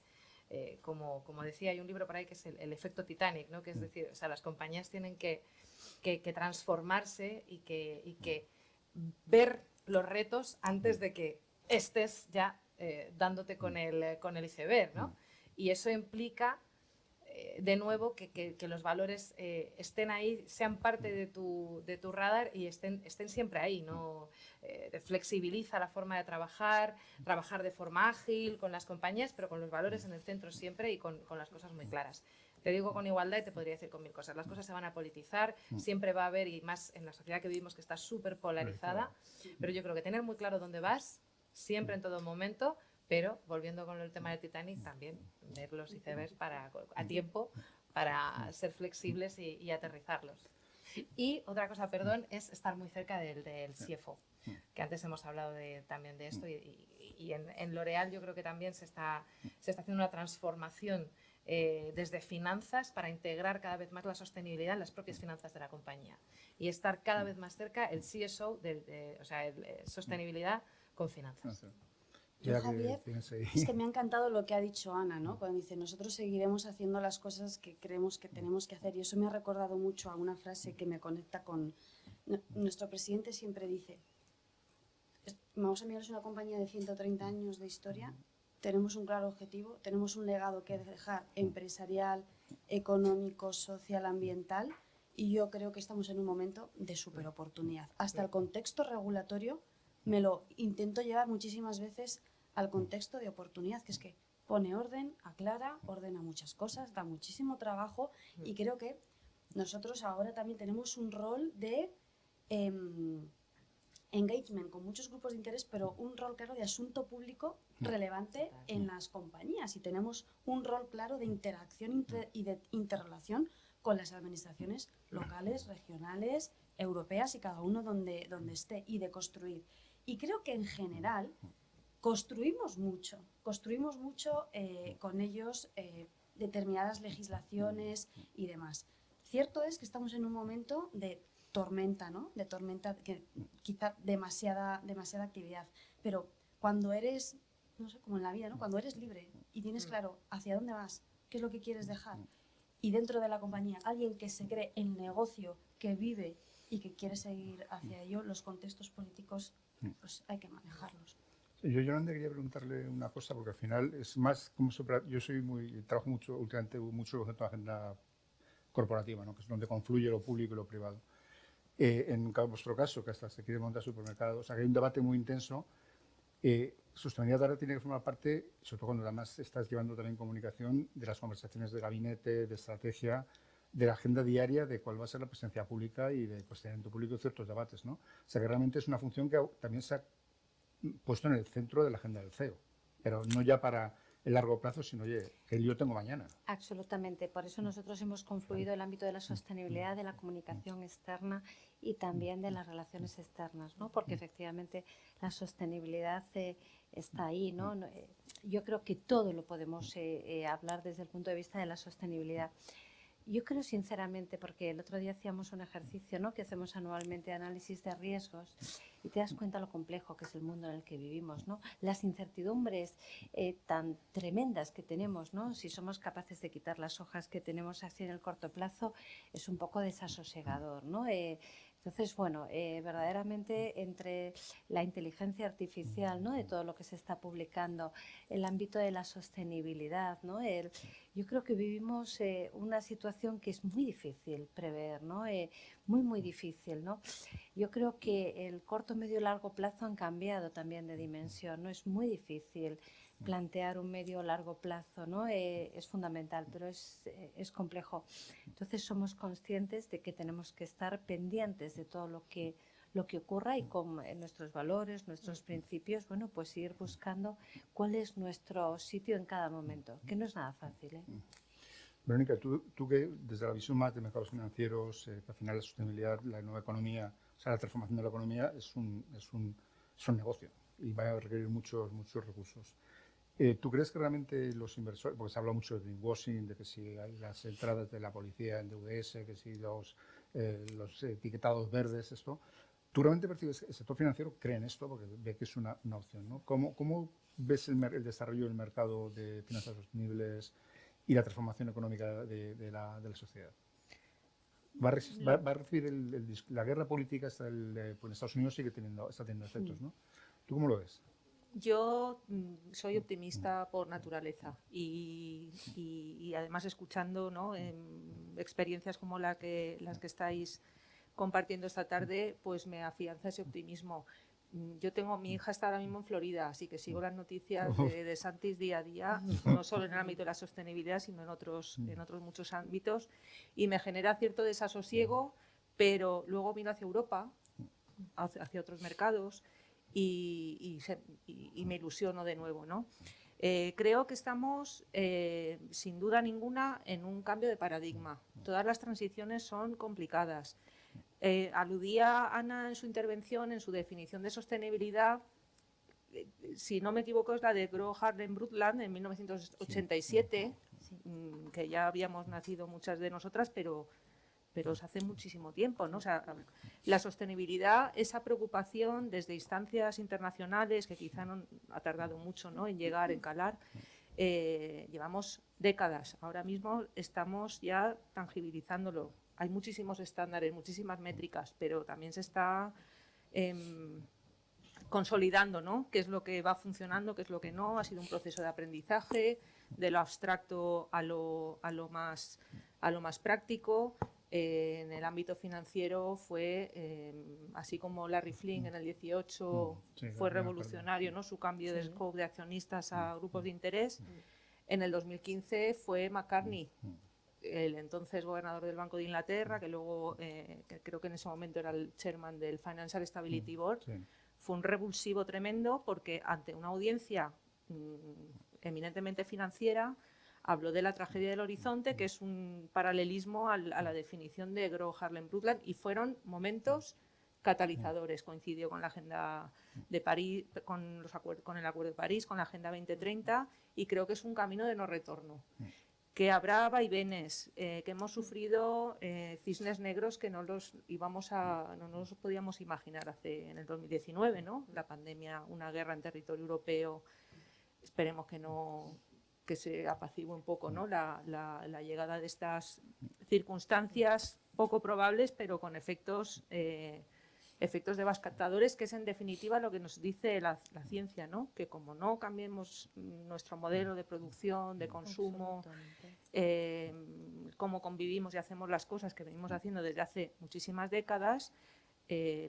como decía, hay un libro por ahí que es el efecto Titanic, ¿no?, que es decir, o sea, las compañías tienen que transformarse y que ver los retos antes de que estés ya dándote con el iceberg, ¿no? Y eso implica, de nuevo, que los valores estén ahí, sean parte de tu radar, y estén siempre ahí, ¿no? Flexibiliza la forma de trabajar de forma ágil con las compañías, pero con los valores en el centro siempre, y con las cosas muy claras. Te digo con igualdad y te podría decir con 1000 cosas. Las cosas se van a politizar, siempre va a haber, y más en la sociedad que vivimos, que está súper polarizada, pero yo creo que tener muy claro dónde vas, siempre, en todo momento, pero volviendo con el tema del Titanic, también ver los icebergs a tiempo para ser flexibles y aterrizarlos. Y otra cosa, perdón, es estar muy cerca del CFO, que antes hemos hablado también de esto, y en L'Oréal yo creo que también se está haciendo una transformación desde finanzas para integrar cada vez más la sostenibilidad en las propias finanzas de la compañía, y estar cada vez más cerca el CSO, o sea, sostenibilidad con finanzas. Yo, Javier, es que me ha encantado lo que ha dicho Ana, ¿no? Cuando dice, nosotros seguiremos haciendo las cosas que creemos que tenemos que hacer. Y eso me ha recordado mucho a una frase que me conecta con... Nuestro presidente siempre dice, Mamos Amigal es una compañía de 130 años de historia, tenemos un claro objetivo, tenemos un legado que dejar empresarial, económico, social, ambiental, y yo creo que estamos en un momento de superoportunidad. Hasta el contexto regulatorio me lo intento llevar muchísimas veces al contexto de oportunidad, que es que pone orden, aclara, ordena muchas cosas, da muchísimo trabajo, y creo que nosotros ahora también tenemos un rol de engagement con muchos grupos de interés, pero un rol claro de asunto público relevante en las compañías, y tenemos un rol claro de interacción y de interrelación con las administraciones locales, regionales, europeas y cada uno donde esté, y de construir. Y creo que en general construimos mucho con ellos determinadas legislaciones y demás. Cierto es que estamos en un momento de tormenta, ¿no? De tormenta, que quizá demasiada actividad, pero cuando eres, no sé, como en la vida, ¿no? Cuando eres libre y tienes claro hacia dónde vas, qué es lo que quieres dejar, y dentro de la compañía alguien que se cree el negocio, que vive y que quiere seguir hacia ello, los contextos políticos pues hay que manejarlos. Yo, Yolanda, quería preguntarle una cosa, porque al final es más como yo trabajo mucho, últimamente mucho con la agenda corporativa, ¿no? Que es donde confluye lo público y lo privado. En vuestro caso, que hasta se quiere montar supermercados, o sea, que hay un debate muy intenso. Sostenibilidad ahora tiene que formar parte, sobre todo cuando además estás llevando también comunicación, de las conversaciones de gabinete, de estrategia, de la agenda diaria de cuál va a ser la presencia pública y de posicionamiento público de ciertos debates, ¿no? O sea, que realmente es una función que también se ha puesto en el centro de la agenda del CEO, pero no ya para el largo plazo, sino, oye, que yo tengo mañana. Absolutamente. Por eso nosotros hemos confluido el ámbito de la sostenibilidad, de la comunicación externa y también de las relaciones externas, ¿no? Porque efectivamente la sostenibilidad está ahí, ¿no? Yo creo que todo lo podemos hablar desde el punto de vista de la sostenibilidad. Yo creo sinceramente, porque el otro día hacíamos un ejercicio, ¿no?, que hacemos anualmente, análisis de riesgos, y te das cuenta lo complejo que es el mundo en el que vivimos, ¿no? Las incertidumbres tan tremendas que tenemos, ¿no? Si somos capaces de quitar las hojas que tenemos así en el corto plazo, es un poco desasosegador, ¿no? Entonces, bueno, verdaderamente entre la inteligencia artificial, ¿no?, de todo lo que se está publicando, el ámbito de la sostenibilidad, ¿no? Yo creo que vivimos una situación que es muy difícil prever, ¿no? Muy difícil, ¿no? Yo creo que el corto, medio y largo plazo han cambiado también de dimensión, ¿no? Es muy difícil plantear un medio o largo plazo, ¿no? Es fundamental, pero es complejo. Entonces somos conscientes de que tenemos que estar pendientes de todo lo que ocurra, y con nuestros valores, nuestros principios, bueno, pues ir buscando cuál es nuestro sitio en cada momento, que no es nada fácil, ¿eh? Verónica, tú que desde la visión más de mercados financieros, que al final la sostenibilidad, la nueva economía, o sea, la transformación de la economía es un negocio y va a requerir muchos recursos. ¿Tú crees que realmente los inversores, porque se habla mucho de greenwashing, de que si hay las entradas de la policía en DVS, que si los etiquetados verdes, esto, ¿tú realmente percibes que el sector financiero cree en esto porque ve que es una opción, ¿no? ¿Cómo ves el desarrollo del mercado de finanzas sostenibles y la transformación económica de la sociedad? ¿Va a recibir la guerra política pues en Estados Unidos está teniendo efectos, ¿no? ¿Tú cómo lo ves? Yo soy optimista por naturaleza y además escuchando, ¿no?, experiencias como las que estáis compartiendo esta tarde, pues me afianza ese optimismo. Mi hija está ahora mismo en Florida, así que sigo las noticias de Santis día a día, no solo en el ámbito de la sostenibilidad, sino en otros muchos ámbitos, y me genera cierto desasosiego, pero luego miro hacia Europa, hacia otros mercados, y me ilusiono de nuevo, ¿no? Creo que estamos, sin duda ninguna, en un cambio de paradigma. Todas las transiciones son complicadas. Aludía Ana en su intervención, en su definición de sostenibilidad, si no me equivoco es la de Gro Harlem Brundtland en 1987, que ya habíamos nacido muchas de nosotras, pero pero hace muchísimo tiempo, ¿no? O sea, la sostenibilidad, esa preocupación desde instancias internacionales que quizá no ha tardado mucho, ¿no?, en llegar, en calar, llevamos décadas. Ahora mismo estamos ya tangibilizándolo. Hay muchísimos estándares, muchísimas métricas, pero también se está consolidando, ¿no?, qué es lo que va funcionando, qué es lo que no. Ha sido un proceso de aprendizaje, de lo abstracto a lo más práctico. En el ámbito financiero fue, así como Larry Flynn en el 18 fue revolucionario, ¿no?, su cambio de scope de accionistas a grupos de interés. En el 2015 fue McCartney, el entonces gobernador del Banco de Inglaterra, que luego que creo que en ese momento era el chairman del Financial Stability Board. Fue un revulsivo tremendo porque ante una audiencia eminentemente financiera habló de la tragedia del horizonte, que es un paralelismo a la definición de Gro Harlem Brundtland, y fueron momentos catalizadores. Coincidió con la Agenda de París, con el Acuerdo de París, con la Agenda 2030, y creo que es un camino de no retorno. Que habrá vaivenes, que hemos sufrido cisnes negros que no nos podíamos imaginar en el 2019, ¿no? La pandemia, una guerra en territorio europeo. Esperemos que se apacigüe un poco, ¿no?, la llegada de estas circunstancias poco probables, pero con efectos devastadores, que es en definitiva lo que nos dice la ciencia, ¿no?, que como no cambiemos nuestro modelo de producción, de consumo, cómo convivimos y hacemos las cosas que venimos haciendo desde hace muchísimas décadas,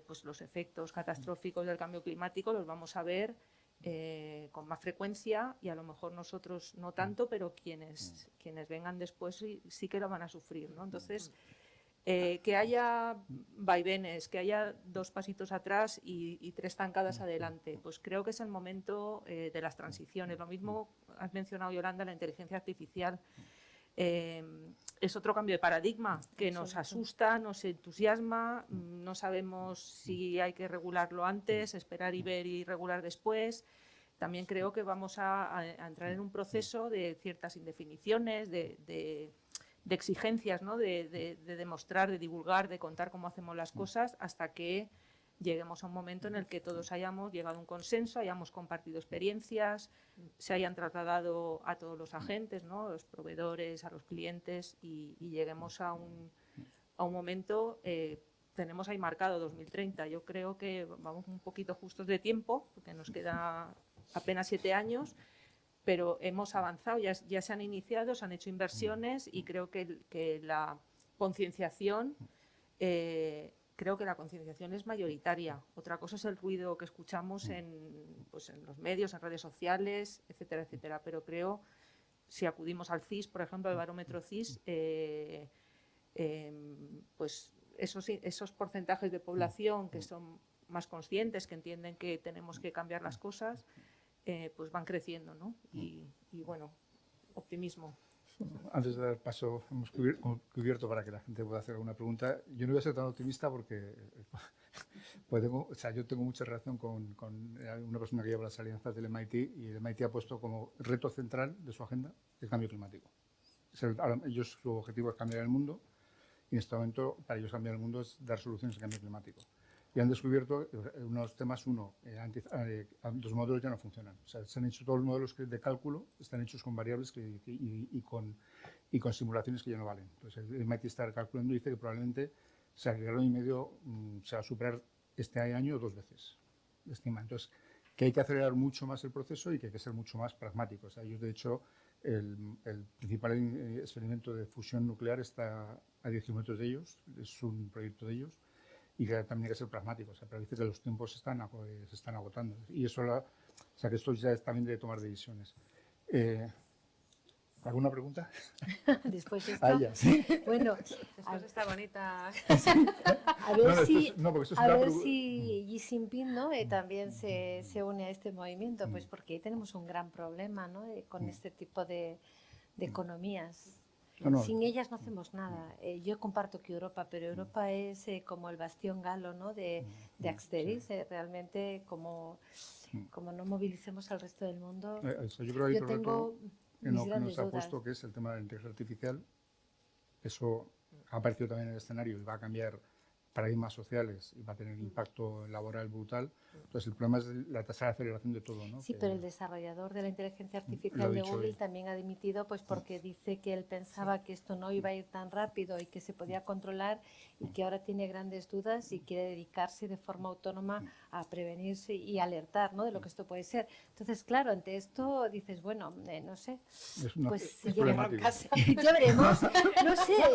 pues los efectos catastróficos del cambio climático los vamos a ver con más frecuencia, y a lo mejor nosotros no tanto, pero quienes vengan después sí que lo van a sufrir, ¿no? Entonces, que haya vaivenes, que haya 2 pasitos atrás y 3 zancadas adelante, pues creo que es el momento de las transiciones. Lo mismo has mencionado, Yolanda, la inteligencia artificial. Es otro cambio de paradigma que nos asusta, nos entusiasma. No sabemos si hay que regularlo antes, esperar y ver y regular después. También creo que vamos a entrar en un proceso de ciertas indefiniciones, de exigencias, ¿no?, de demostrar, de divulgar, de contar cómo hacemos las cosas, hasta que lleguemos a un momento en el que todos hayamos llegado a un consenso, hayamos compartido experiencias, se hayan trasladado a todos los agentes, ¿no?, a los proveedores, a los clientes, y lleguemos a un momento. Tenemos ahí marcado 2030. Yo creo que vamos un poquito justos de tiempo, porque nos queda apenas 7 años, pero hemos avanzado, ya se han iniciado, se han hecho inversiones, y creo que la concienciación es mayoritaria. Otra cosa es el ruido que escuchamos en los medios, en redes sociales, etcétera, etcétera. Pero creo, si acudimos al CIS, por ejemplo, al barómetro CIS, pues esos porcentajes de población que son más conscientes, que entienden que tenemos que cambiar las cosas, pues van creciendo, ¿no? Y bueno, optimismo. Antes de dar paso, hemos cubierto para que la gente pueda hacer alguna pregunta. Yo no voy a ser tan optimista porque yo tengo mucha relación con una persona que lleva las alianzas del MIT, y el MIT ha puesto como reto central de su agenda el cambio climático. Su objetivo es cambiar el mundo, y en este momento para ellos cambiar el mundo es dar soluciones al cambio climático. Y han descubierto unos temas. Los modelos ya no funcionan. O sea, se han hecho todos los modelos de cálculo, están hechos con variables y con simulaciones que ya no valen. Entonces, el MIT está calculando y dice que probablemente el grado y medio se va a superar este año 2 veces. Estima. Entonces, que hay que acelerar mucho más el proceso y que hay que ser mucho más pragmáticos. O sea, ellos, de hecho, el principal experimento de fusión nuclear está a 10 kilómetros de ellos, es un proyecto de ellos. Y que también hay que ser pragmáticos, o sea, pero a veces los tiempos se están agotando. Y eso, que esto ya es también de tomar decisiones. ¿Alguna pregunta? Después de esta. ¿Sí? Bueno, después de esta bonita. A ver si Xi Jinping, ¿no?, también se une a este movimiento, pues porque ahí tenemos un gran problema, ¿no?, con este tipo de economías. Sin ellas no hacemos nada. Yo comparto que Europa, pero Europa es como el bastión galo, ¿no?, de Asterix. Realmente, como no movilicemos al resto del mundo, yo creo que yo tengo mis grandes que nos ha dudas. puesto, que es el tema de la inteligencia artificial. Eso ha aparecido también en el escenario y va a cambiar paradigmas sociales y va a tener impacto laboral brutal. Entonces, el problema es la tasa de aceleración de todo, ¿no? Sí, pero el desarrollador de la inteligencia artificial de Google también ha dimitido, pues porque dice que él pensaba que esto no iba a ir tan rápido y que se podía controlar y que ahora tiene grandes dudas y quiere dedicarse de forma autónoma a prevenirse y alertar, ¿no?, de lo que esto puede ser. Entonces, claro, ante esto dices, bueno, no sé, pues ya veremos,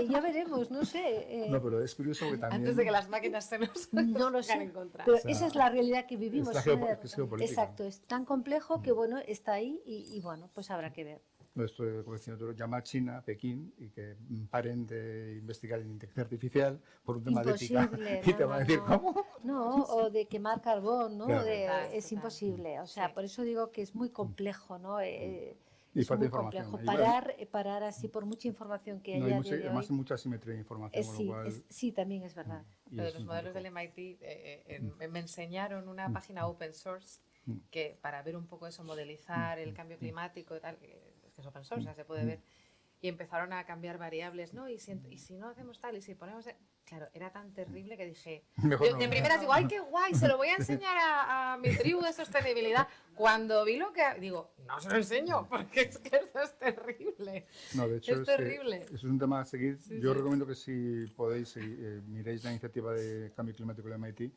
ya veremos, no sé. No, pero es curioso que también... Antes de que las máquinas se nos no lo sé, en contra. pero esa es la realidad que vivimos. Es geopolítica. Exacto, es tan complejo que, bueno, está ahí y bueno, pues habrá que ver. Esto, como decía otro, llama a China, Pekín, y que paren de investigar en inteligencia artificial por un tema de ética. Y te van a decir, ¿cómo? No, o de quemar carbón, ¿no? Claro. Es imposible. O sea, por eso digo que es muy complejo, ¿no? Y es falta muy información. complejo. Parar así por mucha información que haya. Además hay mucha asimetría de información. Sí, con lo cual... sí, también es verdad. Lo de los modelos del MIT, me enseñaron una página open source que para ver un poco eso, modelizar el cambio climático y tal, que es open source, ya se puede ver, y empezaron a cambiar variables, ¿no? Y si no hacemos tal, y si ponemos... Claro, era tan terrible que dije... de primeras digo, ¡ay, qué guay! Se lo voy a enseñar a mi tribu de sostenibilidad. Cuando vi lo que... Digo, no se lo enseño, porque es que esto es terrible. No, de hecho, es terrible. Eso es un tema a seguir. Yo recomiendo que si podéis, miréis la iniciativa de cambio climático del MIT,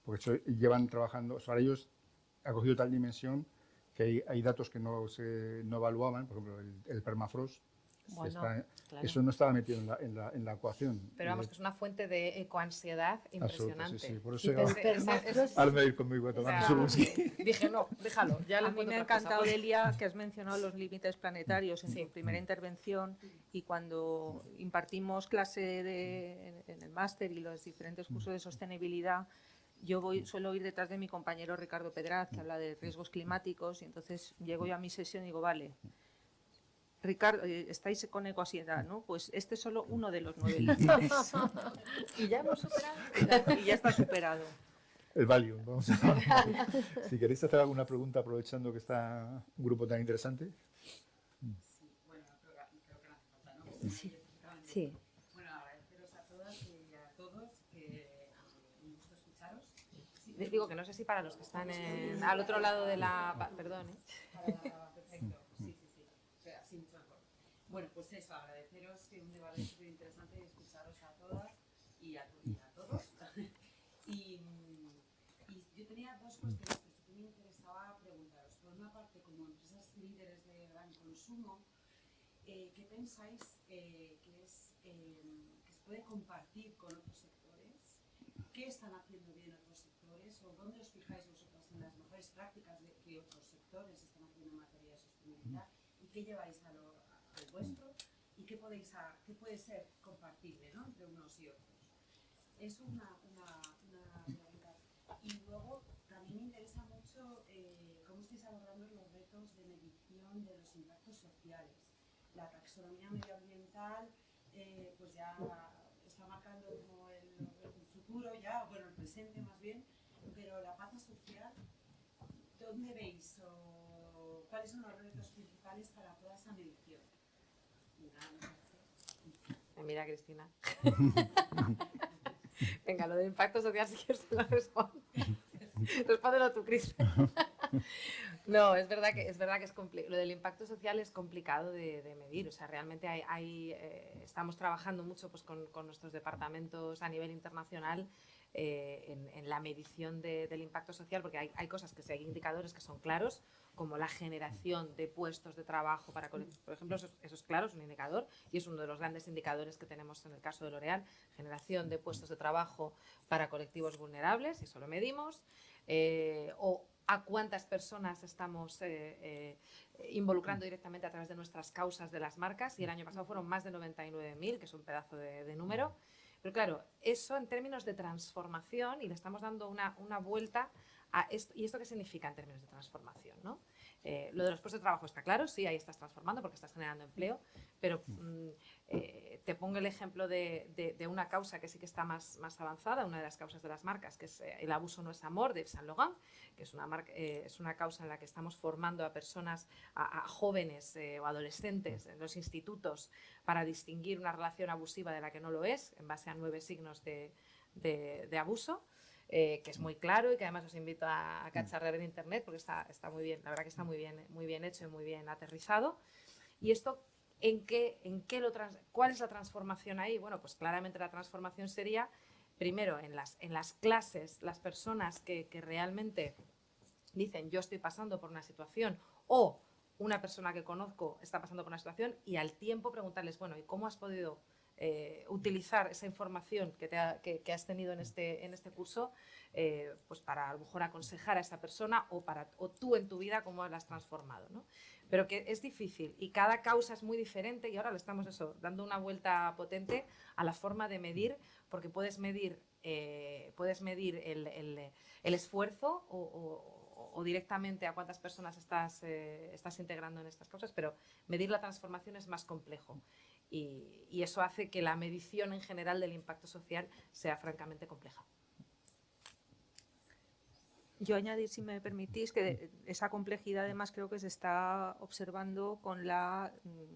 porque llevan trabajando... O sea, ellos han cogido tal dimensión que hay datos que no evaluaban, por ejemplo, el permafrost. Bueno, claro. Eso no estaba metido en la ecuación. Pero vamos, que es una fuente de ecoansiedad impresionante. Sí, por eso al medir conmigo a tomar su Dije, no, déjalo. Ya a mí me ha encantado, Delia, que has mencionado los límites planetarios en tu primera intervención, y cuando impartimos clase en el máster y los diferentes cursos de sostenibilidad, yo suelo ir detrás de mi compañero Ricardo Pedraz, que habla de riesgos climáticos, y entonces llego yo a mi sesión y digo, vale, Ricardo, estáis con ecoansiedad, ¿no? Pues este es solo uno de los 9 límites. Y ya hemos superado. Y ya está superado. El Valium, vamos a ver. Si queréis hacer alguna pregunta aprovechando que está un grupo tan interesante. Sí, bueno, creo que no hace falta, ¿no? Sí. Bueno, agradeceros a todas y a todos, que un gusto escucharos. Sí, digo que no sé si para los que están al otro lado de la... Perdón, perfecto, sí. Pero así mucho mejor. Bueno, pues eso, agradeceros que un debate súper interesante y escucharos a todas y a todos. Y yo tenía dos cuestiones que sí que me interesaba preguntaros. Por una parte, como empresas líderes de gran consumo, ¿qué pensáis que se puede compartir con otros sectores? ¿Qué están haciendo bien otros sectores? ¿O dónde os fijáis vosotros en las mejores prácticas que otros sectores están haciendo en materia de sostenibilidad? ¿Y qué lleváis al vuestro? ¿Y qué puede ser compartible, ¿no?, entre unos y otros? Es una pregunta. Y luego también me interesa mucho cómo estáis abordando los retos de medición de los impactos sociales. La taxonomía medioambiental pues ya está marcando como el futuro, ya, bueno, el presente más bien, pero la pata social, ¿dónde veis o cuáles son los retos principales para toda esa medición? Mira, Cristina. Venga, lo del impacto social si quieres te lo respondo. Respóndelo tú, Cris. No, es verdad que es complicado. Lo del impacto social es complicado de medir. O sea, realmente estamos trabajando mucho pues, con nuestros departamentos a nivel internacional en la medición del impacto social, porque hay cosas hay indicadores que son claros, como la generación de puestos de trabajo para colectivos. Por ejemplo, eso es claro, es un indicador y es uno de los grandes indicadores que tenemos en el caso de L'Oréal, generación de puestos de trabajo para colectivos vulnerables, y eso lo medimos, o a cuántas personas estamos involucrando directamente a través de nuestras causas de las marcas, y el año pasado fueron más de 99.000, que es un pedazo de número. Pero claro, eso en términos de transformación, y le estamos dando una vuelta a esto. ¿Y esto qué significa en términos de transformación, ¿no? Lo de los puestos de trabajo está claro, sí, ahí estás transformando porque estás generando empleo, pero te pongo el ejemplo de una causa que sí que está más avanzada, una de las causas de las marcas, que es El abuso no es amor, de Yves Saint Laurent, que es una causa en la que estamos formando a personas, a jóvenes o adolescentes en los institutos para distinguir una relación abusiva de la que no lo es, en base a 9 signos de abuso. Que es muy claro y que además os invito a cacharrear en internet porque está muy bien, la verdad que está muy bien hecho y muy bien aterrizado. Y esto, ¿cuál es la transformación ahí? Bueno, pues claramente la transformación sería, primero, en las clases, las personas que realmente dicen yo estoy pasando por una situación o una persona que conozco está pasando por una situación, y al tiempo preguntarles, bueno, ¿y cómo has podido utilizar esa información que has tenido en este curso pues para a lo mejor aconsejar a esa persona o tú en tu vida cómo la has transformado, ¿no? Pero que es difícil y cada causa es muy diferente, y ahora le estamos dando una vuelta potente a la forma de medir, porque puedes medir el esfuerzo o directamente a cuántas personas estás integrando en estas causas, pero medir la transformación es más complejo. Y eso hace que la medición en general del impacto social sea francamente compleja. Yo añadir, si me permitís, que esa complejidad además creo que se está observando con la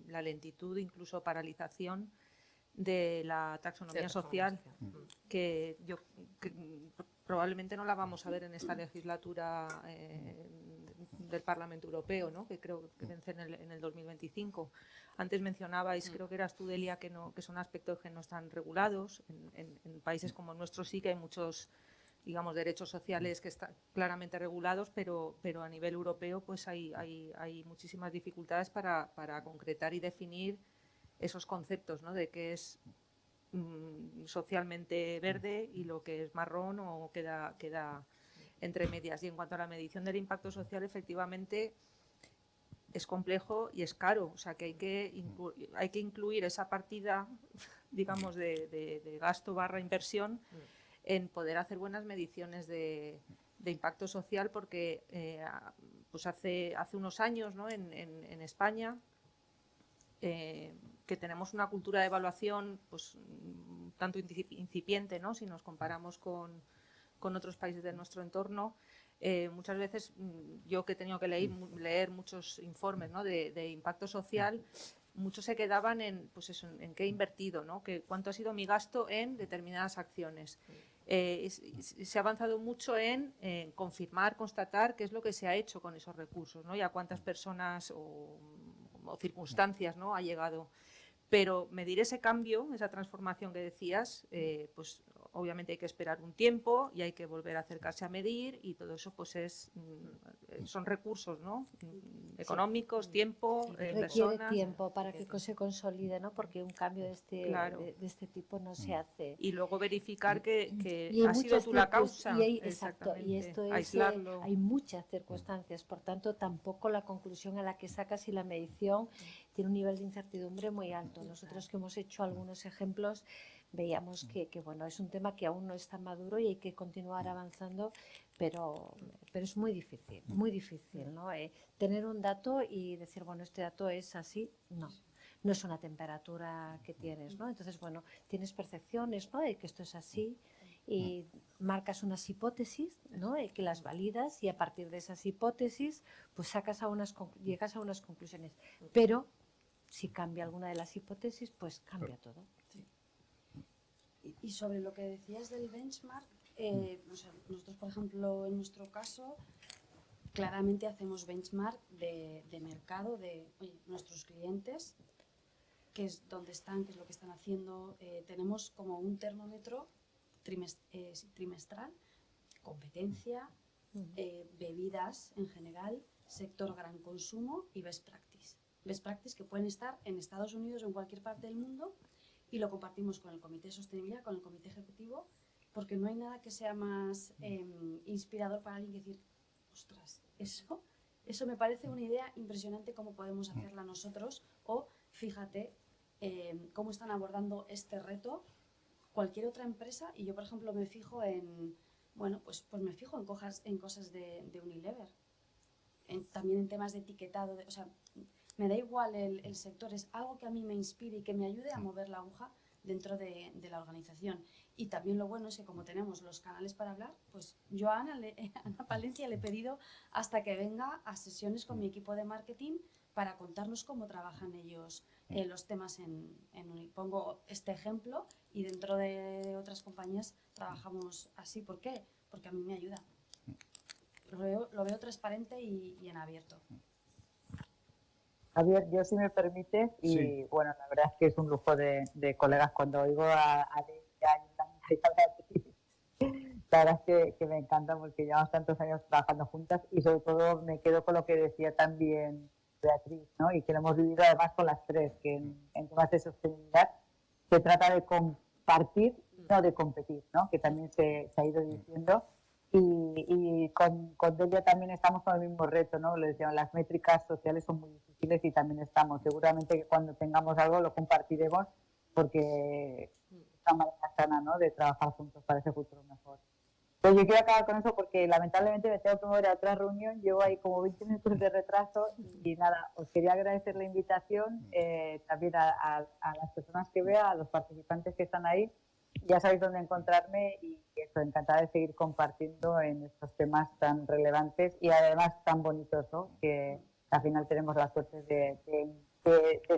lentitud, incluso paralización de la taxonomía social, que probablemente no la vamos a ver en esta legislatura del Parlamento Europeo, ¿no? Que creo que vence en el 2025. Antes mencionabais, creo que eras tú, Delia, que son aspectos que no están regulados. En países como el nuestro sí que hay muchos, digamos, derechos sociales que están claramente regulados, pero a nivel europeo pues hay muchísimas dificultades para concretar y definir esos conceptos, ¿no? De qué es socialmente verde y lo que es marrón o queda entre medias. Y en cuanto a la medición del impacto social, efectivamente es complejo y es caro, o sea que hay que incluir esa partida, digamos, de gasto / inversión en poder hacer buenas mediciones de impacto social, porque pues hace unos años, ¿no? en España que tenemos una cultura de evaluación pues tanto incipiente, ¿no? Si nos comparamos con otros países de nuestro entorno. Muchas veces yo que he tenido que leer muchos informes, ¿no? de impacto social, muchos se quedaban en, pues eso, en qué he invertido, ¿no? Cuánto ha sido mi gasto en determinadas acciones. Se ha avanzado mucho en confirmar, constatar qué es lo que se ha hecho con esos recursos, ¿no? Y a cuántas personas o circunstancias, ¿no? ha llegado. Pero medir ese cambio, esa transformación que decías, pues obviamente hay que esperar un tiempo y hay que volver a acercarse a medir, y todo eso pues son recursos, ¿no? Económicos, tiempo, requiere personas. Tiempo para que se consolide, ¿no? Porque un cambio de este tipo no se hace. Y luego verificar que has sido tú la causa. Exacto, y esto es aislarlo. Hay muchas circunstancias, por tanto tampoco la conclusión a la que sacas y la medición tiene un nivel de incertidumbre muy alto. Nosotros que hemos hecho algunos ejemplos veíamos que bueno, es un tema que aún no está maduro y hay que continuar avanzando, pero es muy difícil, ¿no? Tener un dato y decir, bueno, este dato es así, no es una temperatura que tienes, ¿no? Entonces, bueno, tienes percepciones, ¿no? De que esto es así y marcas unas hipótesis, ¿no? Que las validas y a partir de esas hipótesis pues llegas a unas conclusiones, pero si cambia alguna de las hipótesis, pues cambia todo. Sí. Y sobre lo que decías del benchmark, nosotros, por ejemplo, en nuestro caso, claramente hacemos benchmark de mercado, de nuestros clientes, qué es dónde están, qué es lo que están haciendo. Tenemos como un termómetro trimestral, competencia, bebidas en general, sector gran consumo y best practice. Best practice que pueden estar en Estados Unidos o en cualquier parte del mundo, y lo compartimos con el Comité de Sostenibilidad, con el Comité Ejecutivo, porque no hay nada que sea más inspirador para alguien que decir, ostras, eso me parece una idea impresionante, cómo podemos hacerla nosotros, o fíjate cómo están abordando este reto cualquier otra empresa. Y yo, por ejemplo, me fijo en, bueno, pues me fijo en cosas de Unilever. también en temas de etiquetado, o sea, me da igual el sector, es algo que a mí me inspire y que me ayude a mover la aguja dentro de la organización. Y también lo bueno es que como tenemos los canales para hablar, pues yo a Ana Palencia le he pedido hasta que venga a sesiones con mi equipo de marketing para contarnos cómo trabajan ellos los temas en Uni. Pongo este ejemplo y dentro de otras compañías trabajamos así. ¿Por qué? Porque a mí me ayuda. Lo veo transparente y en abierto. Javier, yo si me permites, y Sí. bueno, la verdad es que es un lujo de colegas cuando oigo a la verdad es que me encanta porque llevamos tantos años trabajando juntas y sobre todo me quedo con lo que decía también Beatriz, ¿no? Y que lo hemos vivido además con las tres, que en temas de sostenibilidad se trata de compartir, no de competir, ¿no? Que también se ha ido diciendo. Y con Delia también estamos con el mismo reto, ¿no? Le decíamos, las métricas sociales son muy difíciles y también estamos. Seguramente que cuando tengamos algo lo compartiremos porque es una manera sana, ¿no? De trabajar juntos para ese futuro mejor. Pues yo quiero acabar con eso porque lamentablemente me tengo que mover a otra reunión, llevo ahí como 20 minutos de retraso y nada, os quería agradecer la invitación, también a las personas que veo, a los participantes que están ahí. Ya sabéis dónde encontrarme y estoy encantada de seguir compartiendo en estos temas tan relevantes y además tan bonitos, ¿no? Que al final tenemos la suerte de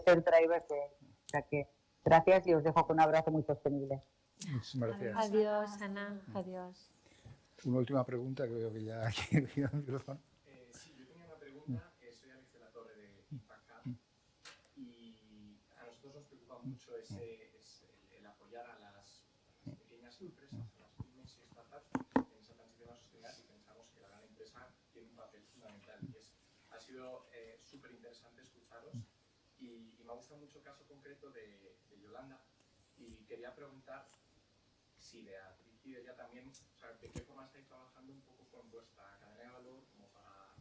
ser drivers. O sea que gracias y os dejo con un abrazo muy sostenible. Muchísimas gracias. Adiós, Ana. Adiós. Una última pregunta, creo que ya aquí el micrófono. Sí, yo tenía una pregunta. Soy Alex de la Torre de Impact Hub y a nosotros nos preocupa mucho el apoyar a las pequeñas empresas, a las pymes y startups en esa transición a sostenibilidad y pensamos que la gran empresa tiene un papel fundamental. Ha sido súper interesante escucharos y me ha gustado mucho el caso concreto de Yolanda y quería preguntar si Beatriz y ella también, o sea, ¿de qué forma estáis trabajando un poco con vuestra cadena de valor como para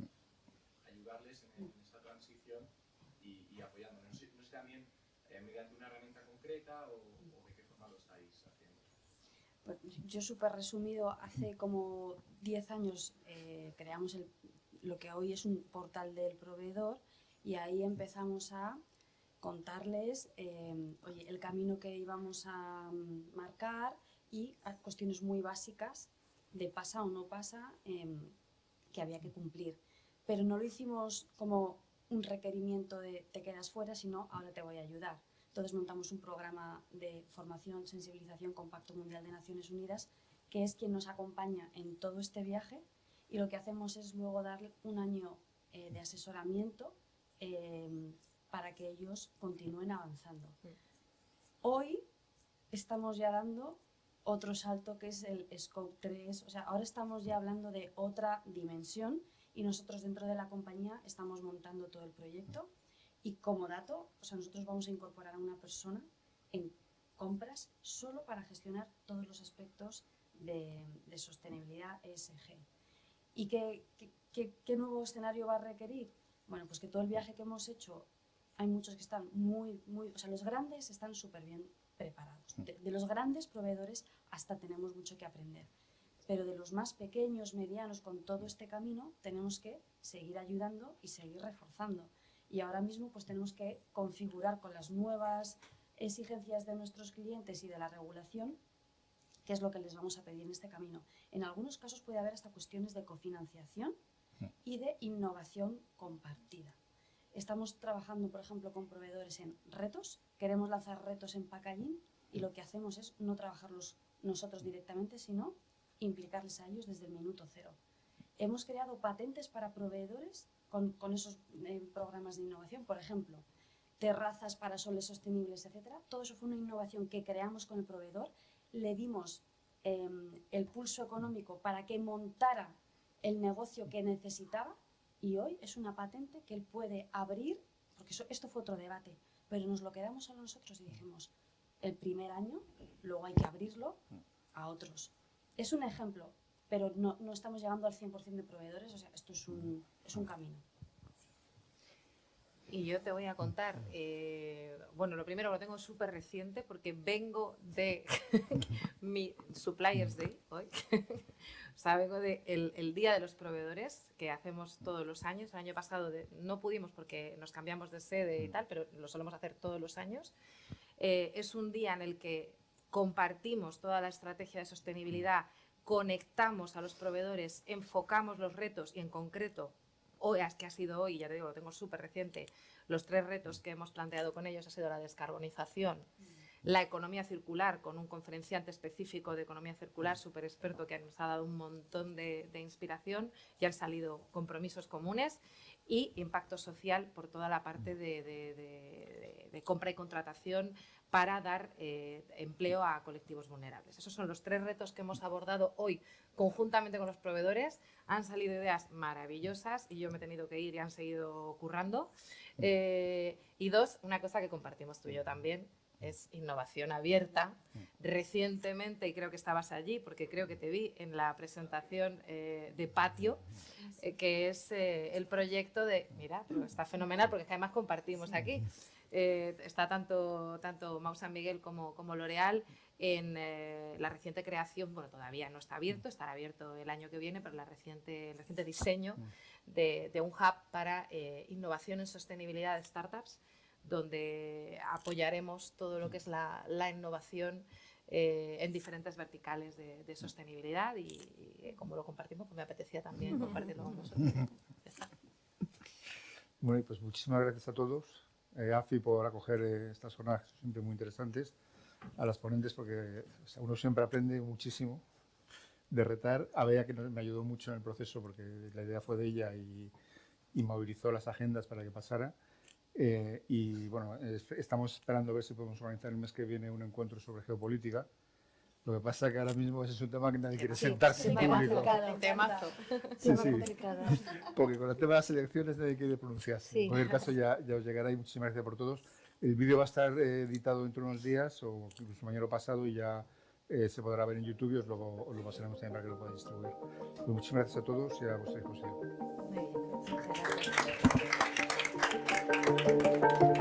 ayudarles en esta transición y apoyándonos? No sé también mediante una herramienta concreta o de qué forma lo estáis haciendo. Pues yo súper resumido, hace como 10 años creamos lo que hoy es un portal del proveedor y ahí empezamos a contarles oye, el camino que íbamos a marcar y a cuestiones muy básicas de pasa o no pasa que había que cumplir. Pero no lo hicimos como un requerimiento de te quedas fuera, sino ahora te voy a ayudar. Entonces montamos un programa de formación, sensibilización con Pacto Mundial de Naciones Unidas, que es quien nos acompaña en todo este viaje y lo que hacemos es luego darle un año de asesoramiento para que ellos continúen avanzando. Hoy estamos ya dando otro salto que es el Scope 3, o sea, ahora estamos ya hablando de otra dimensión y nosotros dentro de la compañía estamos montando todo el proyecto y como dato, o sea, nosotros vamos a incorporar a una persona en compras solo para gestionar todos los aspectos de sostenibilidad ESG. ¿Y qué nuevo escenario va a requerir? Bueno, pues que todo el viaje que hemos hecho, hay muchos que están o sea, los grandes están súper bien preparados. De los grandes proveedores hasta tenemos mucho que aprender. Pero de los más pequeños, medianos, con todo este camino, tenemos que seguir ayudando y seguir reforzando. Y ahora mismo pues tenemos que configurar con las nuevas exigencias de nuestros clientes y de la regulación qué es lo que les vamos a pedir en este camino. En algunos casos puede haber hasta cuestiones de cofinanciación y de innovación compartida. Estamos trabajando, por ejemplo, con proveedores en retos. Queremos lanzar retos en packaging y lo que hacemos es no trabajarlos nosotros directamente, sino implicarles a ellos desde el minuto cero. Hemos creado patentes para proveedores con esos programas de innovación, por ejemplo, terrazas para soles sostenibles, etcétera. Todo eso fue una innovación que creamos con el proveedor. Le dimos el pulso económico para que montara el negocio que necesitaba y hoy es una patente que él puede abrir, porque esto fue otro debate, pero nos lo quedamos a nosotros y dijimos, el primer año, luego hay que abrirlo a otros. Es un ejemplo, pero no estamos llegando al 100% de proveedores, o sea, esto es un camino. Y yo te voy a contar, bueno, lo primero lo tengo súper reciente porque vengo de mi Suppliers Day hoy, O sea, vengo del Día de los Proveedores, que hacemos todos los años. El año pasado no pudimos porque nos cambiamos de sede y tal, pero lo solemos hacer todos los años. Es un día en el que compartimos toda la estrategia de sostenibilidad, conectamos a los proveedores, enfocamos los retos y en concreto, hoy, que ha sido hoy, ya te digo, lo tengo súper reciente, los 3 retos que hemos planteado con ellos ha sido la descarbonización, la economía circular, con un conferenciante específico de economía circular, súper experto, que nos ha dado un montón de inspiración y han salido compromisos comunes, y impacto social por toda la parte de compra y contratación para dar empleo a colectivos vulnerables. Esos son los 3 retos que hemos abordado hoy conjuntamente con los proveedores. Han salido ideas maravillosas y yo me he tenido que ir y han seguido currando. Y 2, una cosa que compartimos tú y yo también, es innovación abierta. Recientemente, y creo que estabas allí, porque creo que te vi en la presentación de Patio, que es el proyecto de... Mira, pero está fenomenal porque es que además compartimos aquí. Está tanto Mau San Miguel como L'Oréal en la reciente creación, bueno, todavía no está abierto, estará abierto el año que viene, pero el reciente diseño de un hub para innovación en sostenibilidad de startups, donde apoyaremos todo lo que es la innovación en diferentes verticales de sostenibilidad y como lo compartimos, pues me apetecía también compartirlo con vosotros. Ya está. Bueno, pues muchísimas gracias a todos. AFI por acoger estas jornadas que son siempre muy interesantes, a las ponentes porque uno siempre aprende muchísimo de retar. A Bea, que me ayudó mucho en el proceso porque la idea fue de ella y movilizó las agendas para que pasara. Y bueno, estamos esperando a ver si podemos organizar el mes que viene un encuentro sobre geopolítica. Lo que pasa es que ahora mismo ese es un tema que nadie quiere sentarse en público. Temazo. Sí, sí. Porque con el tema de las elecciones nadie quiere pronunciarse. Sí. En cualquier caso ya os llegará y muchísimas gracias por todos. El vídeo va a estar editado dentro de unos días o incluso mañana o pasado y ya se podrá ver en YouTube y os lo pasaremos también para que lo podáis distribuir. Pues muchísimas gracias a todos y a vuestra disposición. Muy bien, muchas gracias.